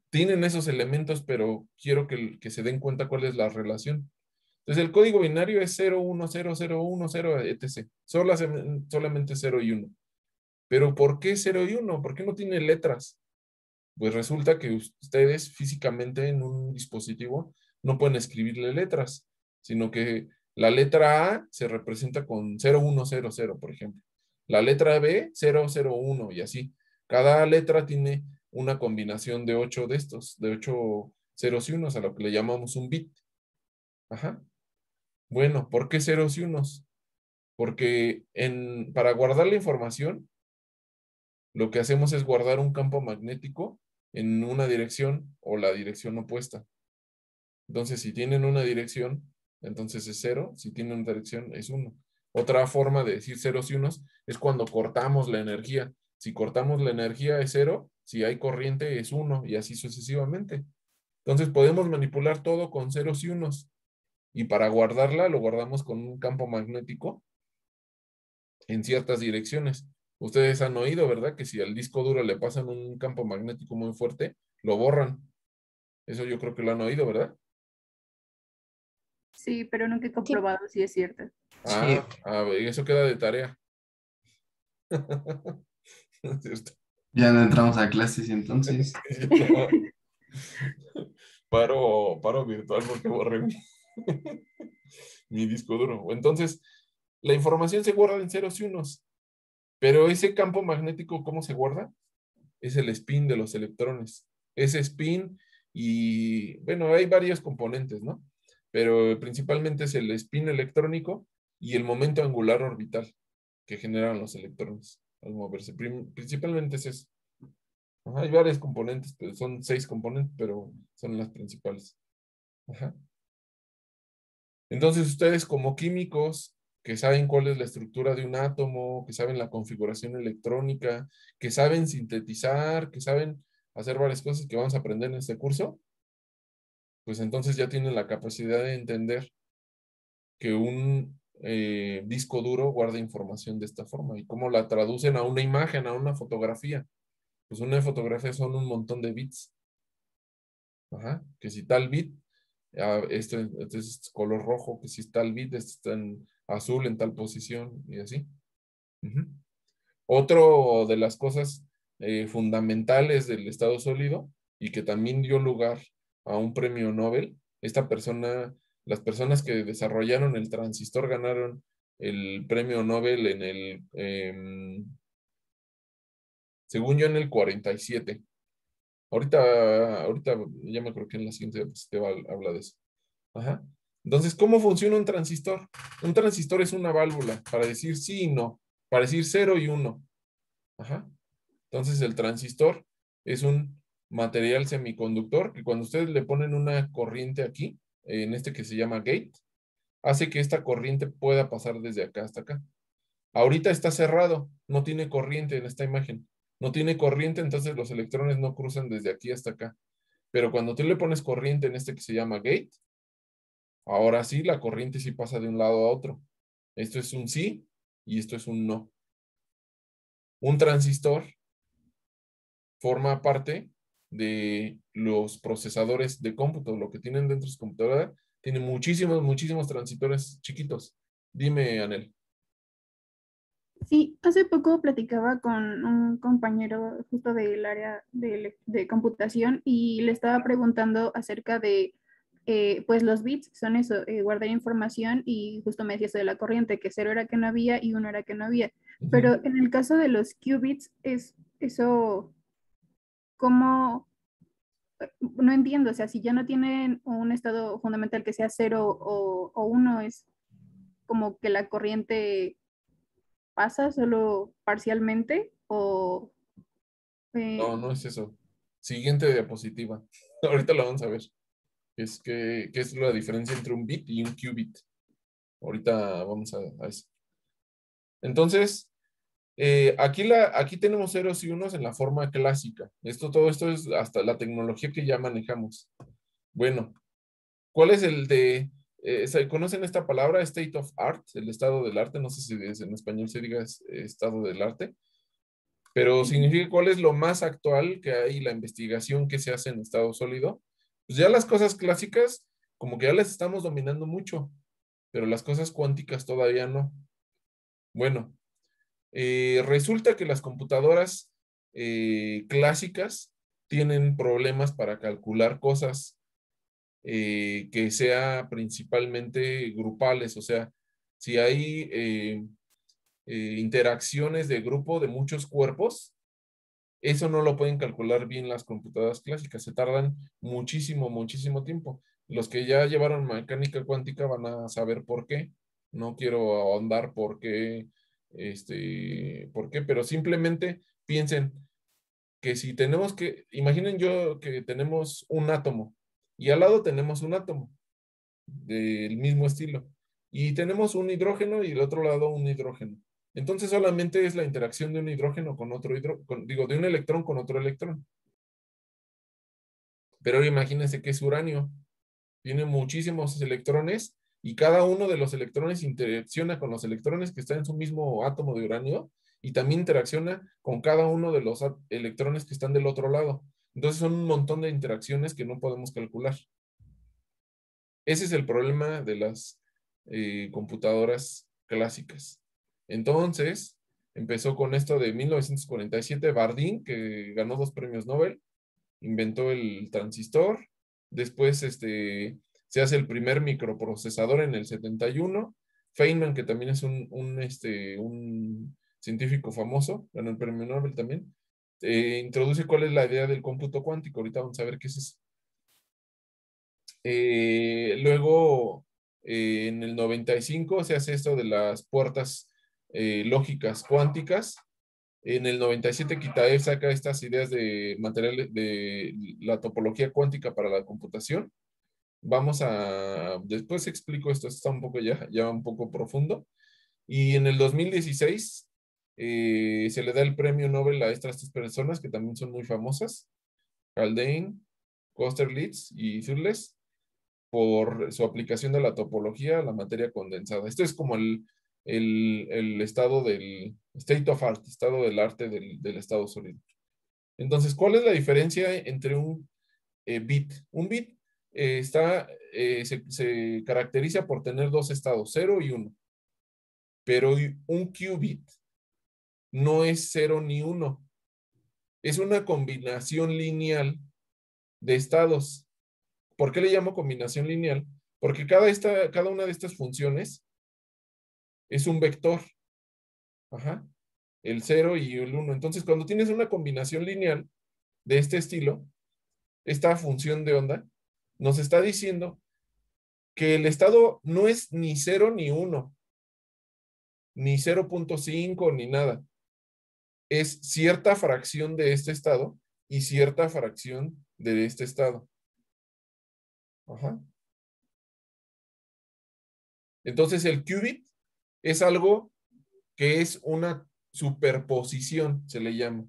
tienen esos elementos, pero quiero que se den cuenta cuál es la relación. Entonces, el código binario es 0, 1, 0, 0, 1, 0, etc. Solamente 0 y 1. Pero ¿por qué 0 y 1? ¿Por qué no tiene letras? Pues resulta que ustedes físicamente en un dispositivo no pueden escribirle letras, sino que la letra A se representa con 0100, por ejemplo. La letra B, 001 y así. Cada letra tiene una combinación de 8 de estos, de 8 ceros y unos, a lo que le llamamos un bit. Ajá. Bueno, ¿por qué ceros y unos? Porque para guardar la información lo que hacemos es guardar un campo magnético en una dirección o la dirección opuesta. Entonces, si tienen una dirección, entonces es 0. Si tienen una dirección, es 1. Otra forma de decir ceros y unos es cuando cortamos la energía. Si cortamos la energía es 0, si hay corriente es 1 y así sucesivamente. Entonces podemos manipular todo con ceros y unos. Y para guardarla lo guardamos con un campo magnético en ciertas direcciones. Ustedes han oído, ¿verdad? Que si al disco duro le pasan un campo magnético muy fuerte, lo borran. Eso yo creo que lo han oído, ¿verdad? Sí, pero nunca he comprobado si es cierto. Ah, a ver, eso queda de tarea. ¿Es cierto? Ya no entramos a clases entonces. Paro virtual porque borré mi disco duro. Entonces, la información se guarda en ceros y unos. Pero ese campo magnético, ¿cómo se guarda? Es el spin de los electrones. Ese spin y, bueno, hay varios componentes, ¿no? Pero principalmente es el spin electrónico y el momento angular orbital que generan los electrones al moverse. Principalmente es eso. Ajá, hay varios componentes, pero son 6 componentes, pero son las principales. Ajá. Entonces ustedes como químicos que saben cuál es la estructura de un átomo, que saben la configuración electrónica, que saben sintetizar, que saben hacer varias cosas que vamos a aprender en este curso, pues entonces ya tienen la capacidad de entender que un disco duro guarda información de esta forma y cómo la traducen a una imagen, a una fotografía. Pues una fotografía son un montón de bits. Ajá, que si tal bit, este es color rojo, que si tal bit, este está en azul en tal posición y así. Ujú. Otro de las cosas fundamentales del estado sólido y que también dio lugar a un premio Nobel, las personas que desarrollaron el transistor ganaron el premio Nobel en según yo, en el 47. Ahorita ya me creo que en la siguiente diapositiva habla de eso. Ajá. Entonces, ¿cómo funciona un transistor? Un transistor es una válvula para decir sí y no, para decir 0 y 1. Ajá. Entonces, el transistor es un material semiconductor que cuando ustedes le ponen una corriente aquí, en este que se llama gate, hace que esta corriente pueda pasar desde acá hasta acá. Ahorita está cerrado, no tiene corriente en esta imagen. No tiene corriente, entonces los electrones no cruzan desde aquí hasta acá. Pero cuando tú le pones corriente en este que se llama gate, ahora sí la corriente sí pasa de un lado a otro. Esto es un sí y esto es un no. Un transistor forma parte de los procesadores de cómputo. Lo que tienen dentro de su computadora tiene muchísimos transistores chiquitos. Dime, Anel. Sí, hace poco platicaba con un compañero justo del área de computación y le estaba preguntando acerca de, pues los bits, son eso, guardar información y justo me decía eso de la corriente, que 0 era que no había y 1 era que no había. Pero en el caso de los qubits, es eso, ¿cómo? No entiendo, o sea, si ya no tienen un estado fundamental que sea 0 o 1, es como que la corriente pasa solo parcialmente o... No es eso. Siguiente diapositiva. Ahorita lo vamos a ver. ¿Qué es la diferencia entre un bit y un qubit? Ahorita vamos a eso. Entonces, aquí tenemos ceros y unos en la forma clásica. Todo esto es hasta la tecnología que ya manejamos. Bueno, ¿cuál es el de... ¿conocen esta palabra? State of art, el estado del arte. No sé si en español se diga estado del arte. Pero significa cuál es lo más actual que hay, la investigación que se hace en estado sólido. Pues ya las cosas clásicas, como que ya las estamos dominando mucho, pero las cosas cuánticas todavía no. Bueno, resulta que las computadoras clásicas tienen problemas para calcular cosas que sea principalmente grupales, o sea, si hay interacciones de grupo de muchos cuerpos, eso no lo pueden calcular bien las computadoras clásicas, se tardan muchísimo tiempo. Los que ya llevaron mecánica cuántica van a saber por qué. No quiero ahondar por qué, pero simplemente piensen que si tenemos imaginen yo que tenemos un átomo y al lado tenemos un átomo del mismo estilo y tenemos un hidrógeno y del otro lado un hidrógeno. Entonces solamente es la interacción de un hidrógeno con otro de un electrón con otro electrón. Pero ahora imagínense que es uranio. Tiene muchísimos electrones y cada uno de los electrones interacciona con los electrones que están en su mismo átomo de uranio y también interacciona con cada uno de los electrones que están del otro lado. Entonces son un montón de interacciones que no podemos calcular. Ese es el problema de las computadoras clásicas. Entonces, empezó con esto de 1947, Bardeen, que ganó 2 premios Nobel, inventó el transistor. Después se hace el primer microprocesador en el 71. Feynman, que también es un científico famoso, ganó el premio Nobel también, introduce cuál es la idea del cómputo cuántico. Ahorita vamos a ver qué es eso. Luego, en el 95 se hace esto de las puertas lógicas cuánticas. En el 97 Kitaev saca estas ideas de materiales de la topología cuántica para la computación. Después explico esto está un poco ya un poco profundo. Y en el 2016 se le da el premio Nobel a estas 3 personas que también son muy famosas, Haldane, Kosterlitz y Zurles, por su aplicación de la topología a la materia condensada. Esto es como el estado del state of art, estado del arte del estado sólido. Entonces, ¿cuál es la diferencia entre un bit? Un bit se caracteriza por tener 2 estados, 0 y 1. Pero un qubit no es 0 ni 1. Es una combinación lineal de estados. ¿Por qué le llamo combinación lineal? Porque cada una de estas funciones es un vector. Ajá. El 0 y el 1. Entonces, cuando tienes una combinación lineal de este estilo, esta función de onda nos está diciendo que el estado no es ni 0 ni 1, ni 0.5 ni nada. Es cierta fracción de este estado y cierta fracción de este estado. Ajá. Entonces, el qubit es algo que es una superposición, se le llama,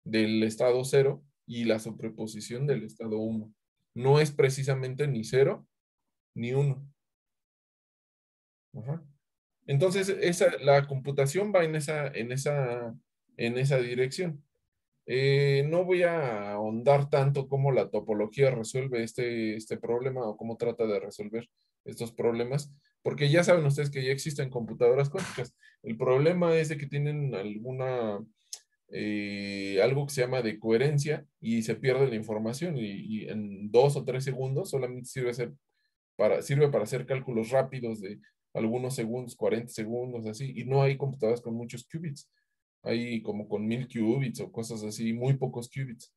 del estado 0 y la superposición del estado 1. No es precisamente ni 0 ni 1. Ajá. Entonces, la computación va en esa dirección. No voy a ahondar tanto cómo la topología resuelve este problema o cómo trata de resolver estos problemas, porque ya saben ustedes que ya existen computadoras cuánticas. El problema es de que tienen algo que se llama de coherencia y se pierde la información y en 2 o 3 segundos solamente sirve para hacer cálculos rápidos de algunos segundos, 40 segundos, así, y no hay computadoras con muchos qubits. Hay como con 1000 qubits o cosas así, muy pocos qubits.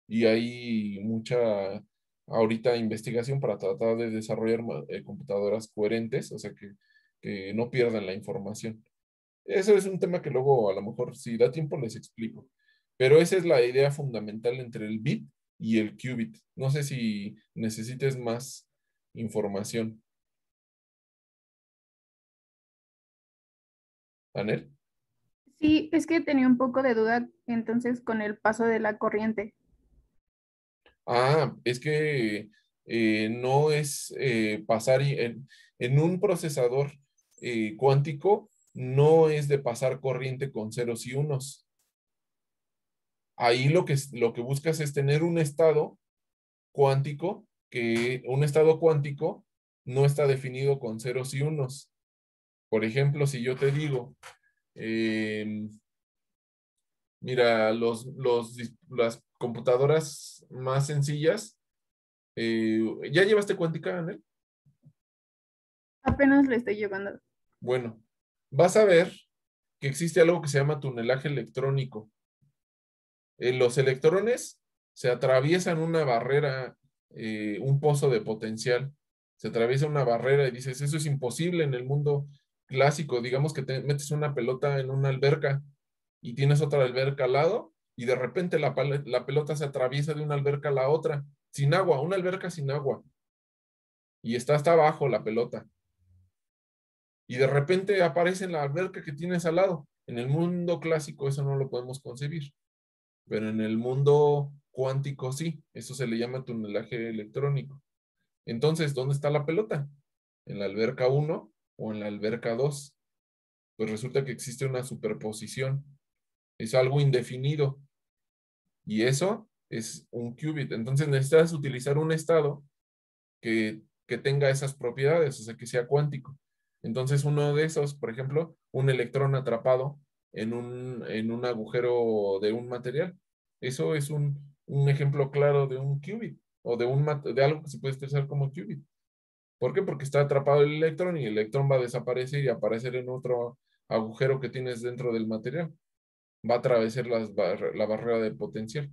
Y hay mucha ahorita investigación para tratar de desarrollar computadoras coherentes, o sea que no pierdan la información. Eso es un tema que luego a lo mejor si da tiempo les explico. Pero esa es la idea fundamental entre el bit y el qubit. No sé si necesites más información. ¿Anel? Sí, es que tenía un poco de duda entonces con el paso de la corriente. Es que no es pasar en un procesador cuántico, no es de pasar corriente con ceros y unos. Ahí lo que buscas es tener un estado cuántico, que un estado cuántico no está definido con ceros y unos. Por ejemplo, si yo te digo, mira, las computadoras más sencillas, ¿ya llevaste cuántica, Anel? Apenas le estoy llevando. Bueno, vas a ver que existe algo que se llama tunelaje electrónico. Los electrones se atraviesan una barrera, un pozo de potencial. Se atraviesa una barrera y dices, eso es imposible en el mundo clásico. Digamos que te metes una pelota en una alberca y tienes otra alberca al lado y de repente la pelota se atraviesa de una alberca a la otra, sin agua, una alberca sin agua. Y está hasta abajo la pelota. Y de repente aparece en la alberca que tienes al lado. En el mundo clásico eso no lo podemos concebir, pero en el mundo cuántico sí, eso se le llama tunelaje electrónico. Entonces, ¿dónde está la pelota? ¿En la alberca 1 o en la alberca 2? Pues resulta que existe una superposición. Es algo indefinido. Y eso es un qubit. Entonces necesitas utilizar un estado que tenga esas propiedades, o sea, que sea cuántico. Entonces uno de esos, por ejemplo, un electrón atrapado en un agujero de un material. Eso es un ejemplo claro de un qubit o de algo que se puede expresar como qubit. ¿Por qué? Porque está atrapado el electrón y el electrón va a desaparecer y aparecer en otro agujero que tienes dentro del material. Va a atravesar la barrera de potencial.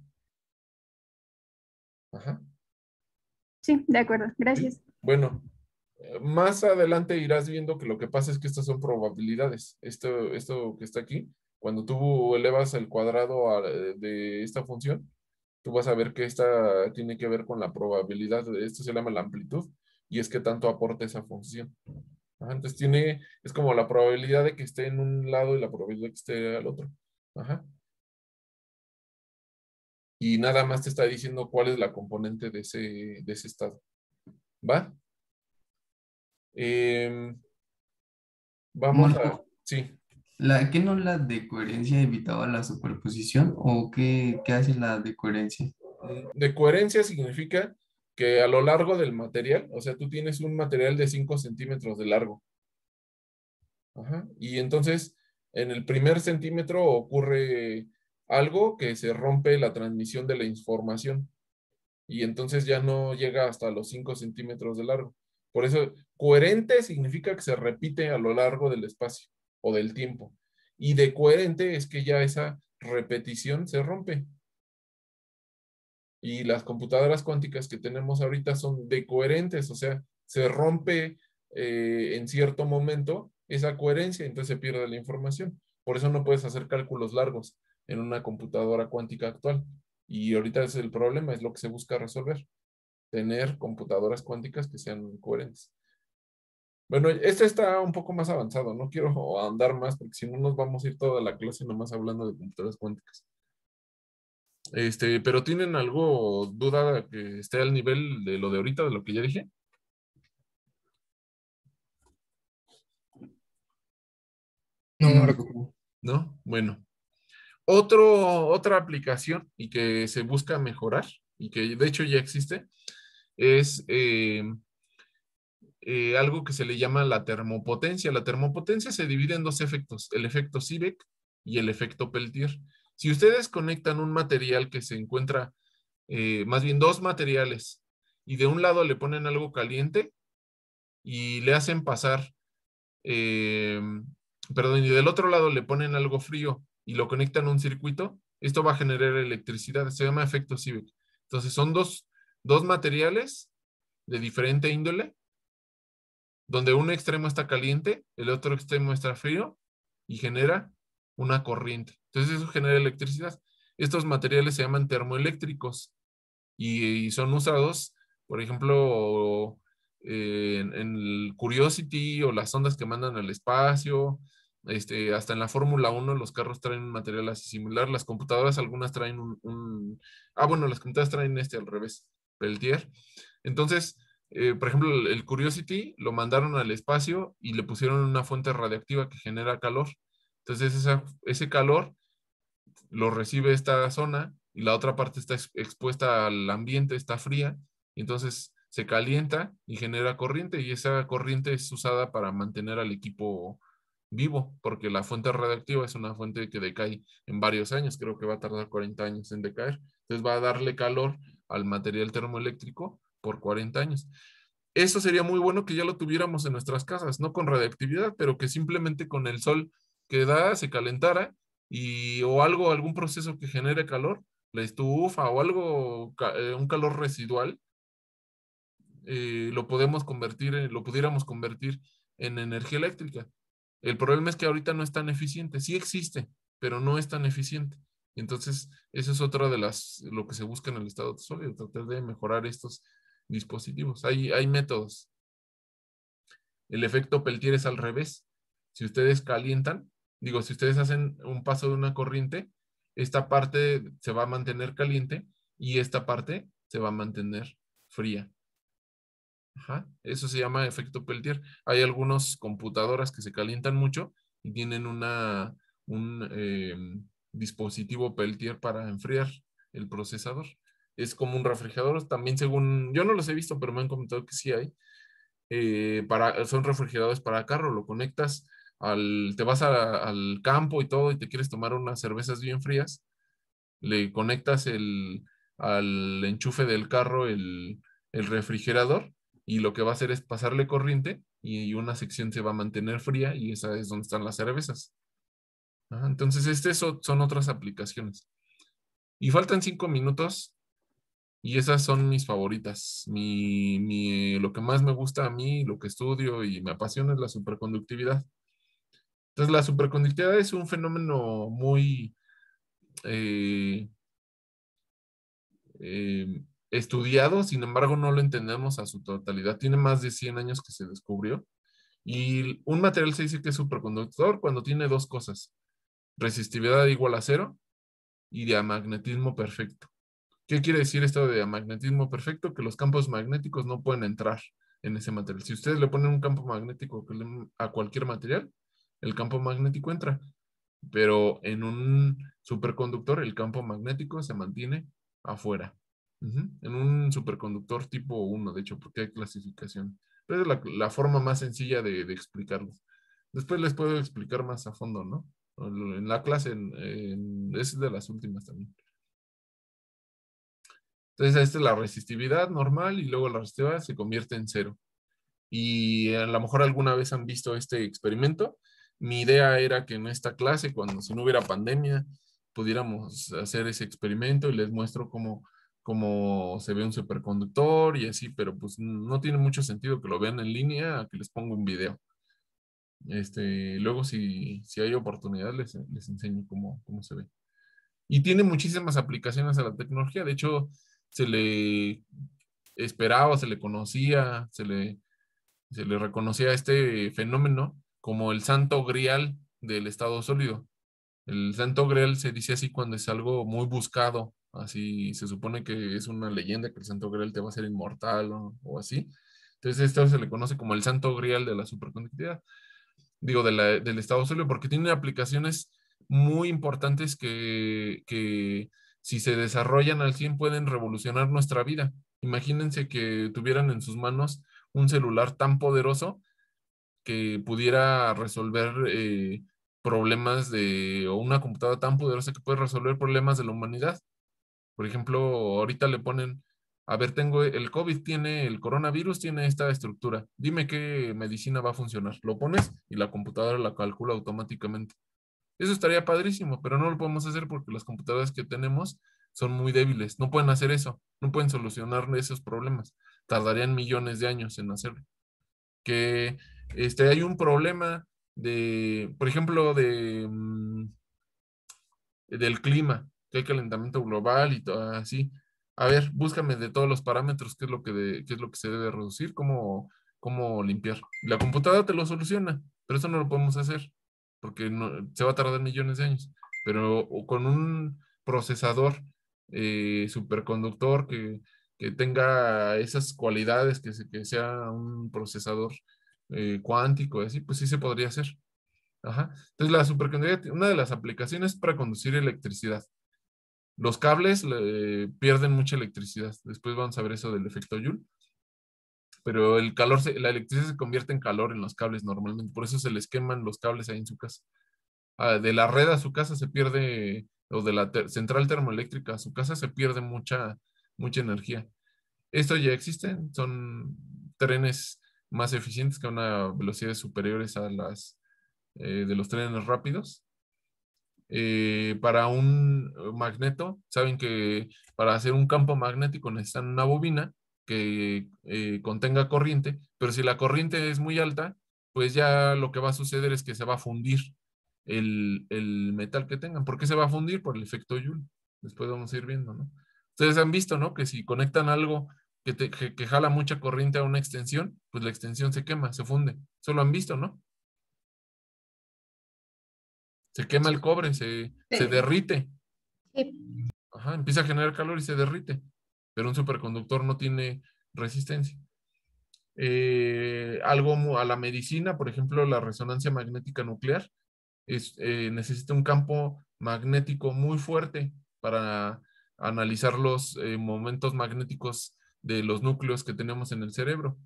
Ajá. Sí, de acuerdo. Gracias. ¿Sí? Bueno, más adelante irás viendo que lo que pasa es que estas son probabilidades. Esto que está aquí, cuando tú elevas el cuadrado de esta función, tú vas a ver que esta tiene que ver con la probabilidad. Esto se llama la amplitud y es que tanto aporta esa función. Ajá, entonces es como la probabilidad de que esté en un lado y la probabilidad de que esté al otro. Ajá. Y nada más te está diciendo cuál es la componente de ese estado. ¿Va? Vamos a... Marco, Sí. ¿qué no la de coherencia evitaba la superposición o qué hace la de coherencia? De coherencia significa que a lo largo del material, o sea, tú tienes un material de 5 centímetros de largo. Ajá. Y entonces, en el primer centímetro ocurre algo que se rompe la transmisión de la información. Y entonces ya no llega hasta los 5 centímetros de largo. Por eso, coherente significa que se repite a lo largo del espacio o del tiempo. Y de coherente es que ya esa repetición se rompe. Y las computadoras cuánticas que tenemos ahorita son decoherentes, o sea, se rompe en cierto momento esa coherencia, entonces se pierde la información. Por eso no puedes hacer cálculos largos en una computadora cuántica actual. Y ahorita es el problema, es lo que se busca resolver, tener computadoras cuánticas que sean coherentes. Bueno, este está un poco más avanzado, no quiero andar más porque si no nos vamos a ir toda la clase nomás hablando de computadoras cuánticas. Pero ¿tienen algo duda que esté al nivel de lo de ahorita, de lo que ya dije? No, No, Marco. ¿No? Bueno. Otra aplicación y que se busca mejorar y que de hecho ya existe es algo que se le llama la termopotencia. La termopotencia se divide en dos efectos, el efecto Seebeck y el efecto Peltier. Si ustedes conectan un material que se encuentra, más bien dos materiales, y de un lado le ponen algo caliente y le hacen pasar, perdón, y del otro lado le ponen algo frío y lo conectan a un circuito, esto va a generar electricidad, se llama efecto Seebeck. Entonces son dos materiales de diferente índole, donde un extremo está caliente, el otro extremo está frío y genera una corriente. Entonces eso genera electricidad. Estos materiales se llaman termoeléctricos y son usados, por ejemplo, en el Curiosity o las ondas que mandan al espacio, hasta en la Fórmula 1 los carros traen un material así similar, las computadoras algunas traen bueno, las computadoras traen al revés, Peltier. Entonces, por ejemplo, el Curiosity lo mandaron al espacio y le pusieron una fuente radiactiva que genera calor. Entonces, ese calor lo recibe esta zona y la otra parte está expuesta al ambiente, está fría, y entonces se calienta y genera corriente y esa corriente es usada para mantener al equipo vivo, porque la fuente radiactiva es una fuente que decae en varios años, creo que va a tardar 40 años en decaer, entonces va a darle calor al material termoeléctrico por 40 años. Eso sería muy bueno que ya lo tuviéramos en nuestras casas, no con radiactividad, pero que simplemente con el sol que da se calentara o algún proceso que genere calor, la estufa o algo, un calor residual, lo pudiéramos convertir en energía eléctrica. El problema es que ahorita no es tan eficiente. Sí existe, pero no es tan eficiente. Entonces, eso es otra de lo que se busca en el estado sólido, tratar de mejorar estos dispositivos. Hay métodos. El efecto Peltier es al revés. Si ustedes calientan, si ustedes hacen un paso de una corriente, esta parte se va a mantener caliente y esta parte se va a mantener fría. Ajá. Eso se llama efecto Peltier. Hay algunas computadoras que se calientan mucho y tienen un dispositivo Peltier para enfriar el procesador. Es como un refrigerador, también según, yo no los he visto, pero me han comentado que sí hay. Son refrigeradores para carro, lo conectas te vas al campo y todo y te quieres tomar unas cervezas bien frías, le conectas al enchufe del carro el refrigerador y lo que va a hacer es pasarle corriente y una sección se va a mantener fría y esa es donde están las cervezas. Ajá, entonces, son otras aplicaciones. Y faltan 5 minutos y esas son mis favoritas. Lo que más me gusta a mí, lo que estudio y me apasiona es la superconductividad. Entonces, la superconductividad es un fenómeno muy eh, estudiado, sin embargo, no lo entendemos a su totalidad. Tiene más de 100 años que se descubrió. Y un material se dice que es superconductor cuando tiene dos cosas: resistividad igual a cero y diamagnetismo perfecto. ¿Qué quiere decir esto de diamagnetismo perfecto? Que los campos magnéticos no pueden entrar en ese material. Si ustedes le ponen un campo magnético a cualquier material, el campo magnético entra. Pero en un superconductor el campo magnético se mantiene afuera. En un superconductor tipo 1, de hecho, porque hay clasificación. Pero es la forma más sencilla de explicarlo. Después les puedo explicar más a fondo, ¿no? En la clase, es de las últimas también. Entonces, esta es la resistividad normal y luego la resistividad se convierte en cero. Y a lo mejor alguna vez han visto este experimento. Mi idea era que en esta clase, si no hubiera pandemia, pudiéramos hacer ese experimento y les muestro cómo se ve un superconductor y así, pero pues no tiene mucho sentido que lo vean en línea a que les ponga un video. Luego, si hay oportunidad, les enseño cómo se ve. Y tiene muchísimas aplicaciones a la tecnología. De hecho, se le esperaba, se le conocía, se le reconocía a este fenómeno como el santo grial del estado sólido. El santo grial se dice así cuando es algo muy buscado, así se supone que es una leyenda que el santo grial te va a hacer inmortal o así. Entonces esto se le conoce como el santo grial de la superconductividad, del estado sólido, porque tiene aplicaciones muy importantes que si se desarrollan al 100 pueden revolucionar nuestra vida. Imagínense que tuvieran en sus manos un celular tan poderoso que pudiera resolver problemas o una computadora tan poderosa que puede resolver problemas de la humanidad. Por ejemplo, ahorita le ponen, a ver, tengo el coronavirus tiene esta estructura. Dime qué medicina va a funcionar. Lo pones y la computadora la calcula automáticamente. Eso estaría padrísimo, pero no lo podemos hacer porque las computadoras que tenemos son muy débiles. No pueden hacer eso. No pueden solucionar esos problemas. Tardarían millones de años en hacerlo. Que hay un problema por ejemplo, del clima, que hay calentamiento global y todo así. A ver, búscame de todos los parámetros qué es lo que se debe reducir, cómo limpiar. La computadora te lo soluciona, pero eso no lo podemos hacer porque se va a tardar millones de años. Pero con un procesador superconductor que tenga esas cualidades, que sea un procesador cuántico, así, pues sí se podría hacer. Ajá. Entonces, la superconductividad, una de las aplicaciones es para conducir electricidad. Los cables pierden mucha electricidad. Después vamos a ver eso del efecto Joule. Pero la electricidad se convierte en calor en los cables normalmente. Por eso se les queman los cables ahí en su casa. De la red a su casa se pierde, o de la central termoeléctrica a su casa se pierde mucha energía. Esto ya existe. Son trenes más eficientes que a una velocidades superiores a las de los trenes rápidos. Para un magneto, saben que para hacer un campo magnético necesitan una bobina que contenga corriente, pero si la corriente es muy alta, pues ya lo que va a suceder es que se va a fundir el metal que tengan. ¿Por qué se va a fundir? Por el efecto Joule. Después vamos a ir viendo, ¿no? Ustedes han visto, ¿no? Que si conectan algo que jala mucha corriente a una extensión, pues la extensión se quema, se funde. Eso lo han visto, ¿no? Se quema el cobre, se derrite. Ajá, empieza a generar calor y se derrite. Pero un superconductor no tiene resistencia. Algo a la medicina, por ejemplo, la resonancia magnética nuclear, necesita un campo magnético muy fuerte para analizar los momentos magnéticos de los núcleos que tenemos en el cerebro.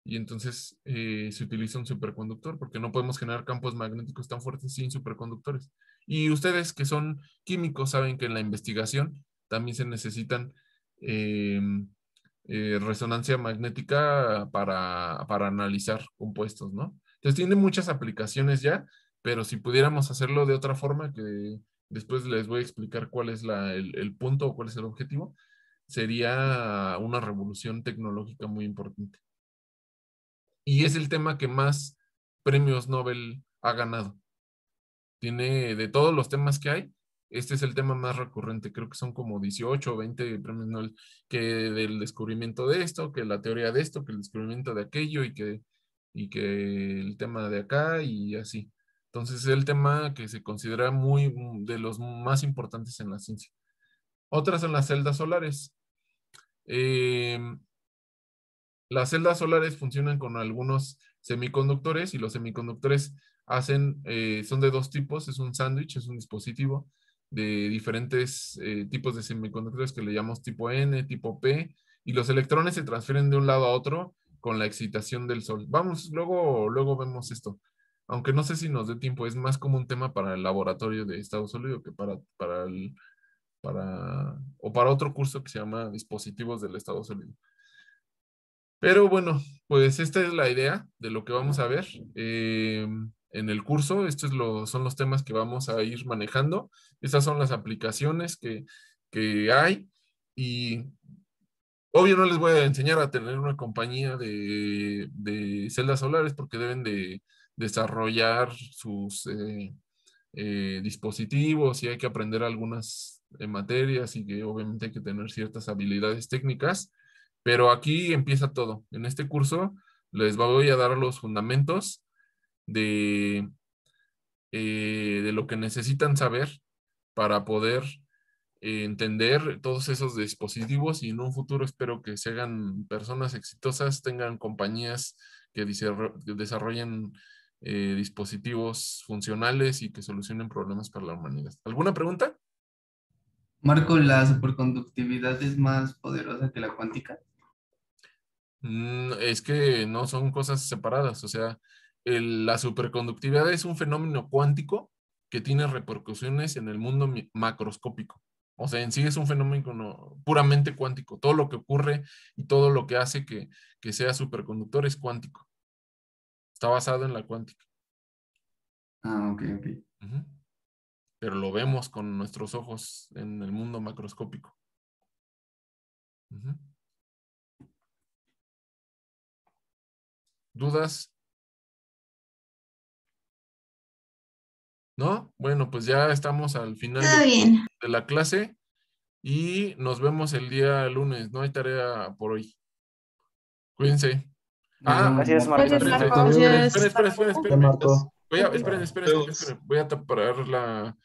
Y entonces se utiliza un superconductor porque no podemos generar campos magnéticos tan fuertes sin superconductores. Y ustedes que son químicos saben que en la investigación también se necesitan resonancia magnética para analizar compuestos, ¿no? Entonces tiene muchas aplicaciones ya, pero si pudiéramos hacerlo de otra forma, que después les voy a explicar cuál es el punto o cuál es el objetivo, sería una revolución tecnológica muy importante. Y es el tema que más premios Nobel ha ganado. Tiene, de todos los temas que hay, este es el tema más recurrente. Creo que son como 18 o 20 premios Nobel, que del descubrimiento de esto, que la teoría de esto, que el descubrimiento de aquello y que el tema de acá y así. Entonces es el tema que se considera muy de los más importantes en la ciencia. Otras son las celdas solares. Las celdas solares funcionan con algunos semiconductores y los semiconductores son de dos tipos. Es un sándwich, es un dispositivo de diferentes tipos de semiconductores que le llamamos tipo N, tipo P, y los electrones se transfieren de un lado a otro con la excitación del Sol. Vamos, luego vemos esto. Aunque no sé si nos dé tiempo, es más como un tema para el laboratorio de estado sólido que para otro curso que se llama dispositivos del estado sólido. Pero bueno, pues esta es la idea de lo que vamos a ver en el curso. Estos son los temas que vamos a ir manejando. Estas son las aplicaciones que hay. Y obvio no les voy a enseñar a tener una compañía de celdas solares porque deben de desarrollar sus dispositivos y hay que aprender algunas materias y que obviamente hay que tener ciertas habilidades técnicas. Pero aquí empieza todo. En este curso les voy a dar los fundamentos de lo que necesitan saber para poder entender todos esos dispositivos y en un futuro espero que se hagan personas exitosas, tengan compañías que desarrollen dispositivos funcionales y que solucionen problemas para la humanidad. ¿Alguna pregunta? Marco, ¿la superconductividad es más poderosa que la cuántica? Es que no son cosas separadas, o sea, la superconductividad es un fenómeno cuántico que tiene repercusiones en el mundo macroscópico. O sea, en sí es un fenómeno puramente cuántico. Todo lo que ocurre y todo lo que hace que sea superconductor es cuántico. Está basado en la cuántica. Ah, ok. Uh-huh. Pero lo vemos con nuestros ojos en el mundo macroscópico. Uh-huh. ¿Dudas? ¿No? Bueno, pues ya estamos al final de la clase y nos vemos el día lunes. No hay tarea por hoy. Cuídense. Gracias, Marco. Esperen. Voy a parar la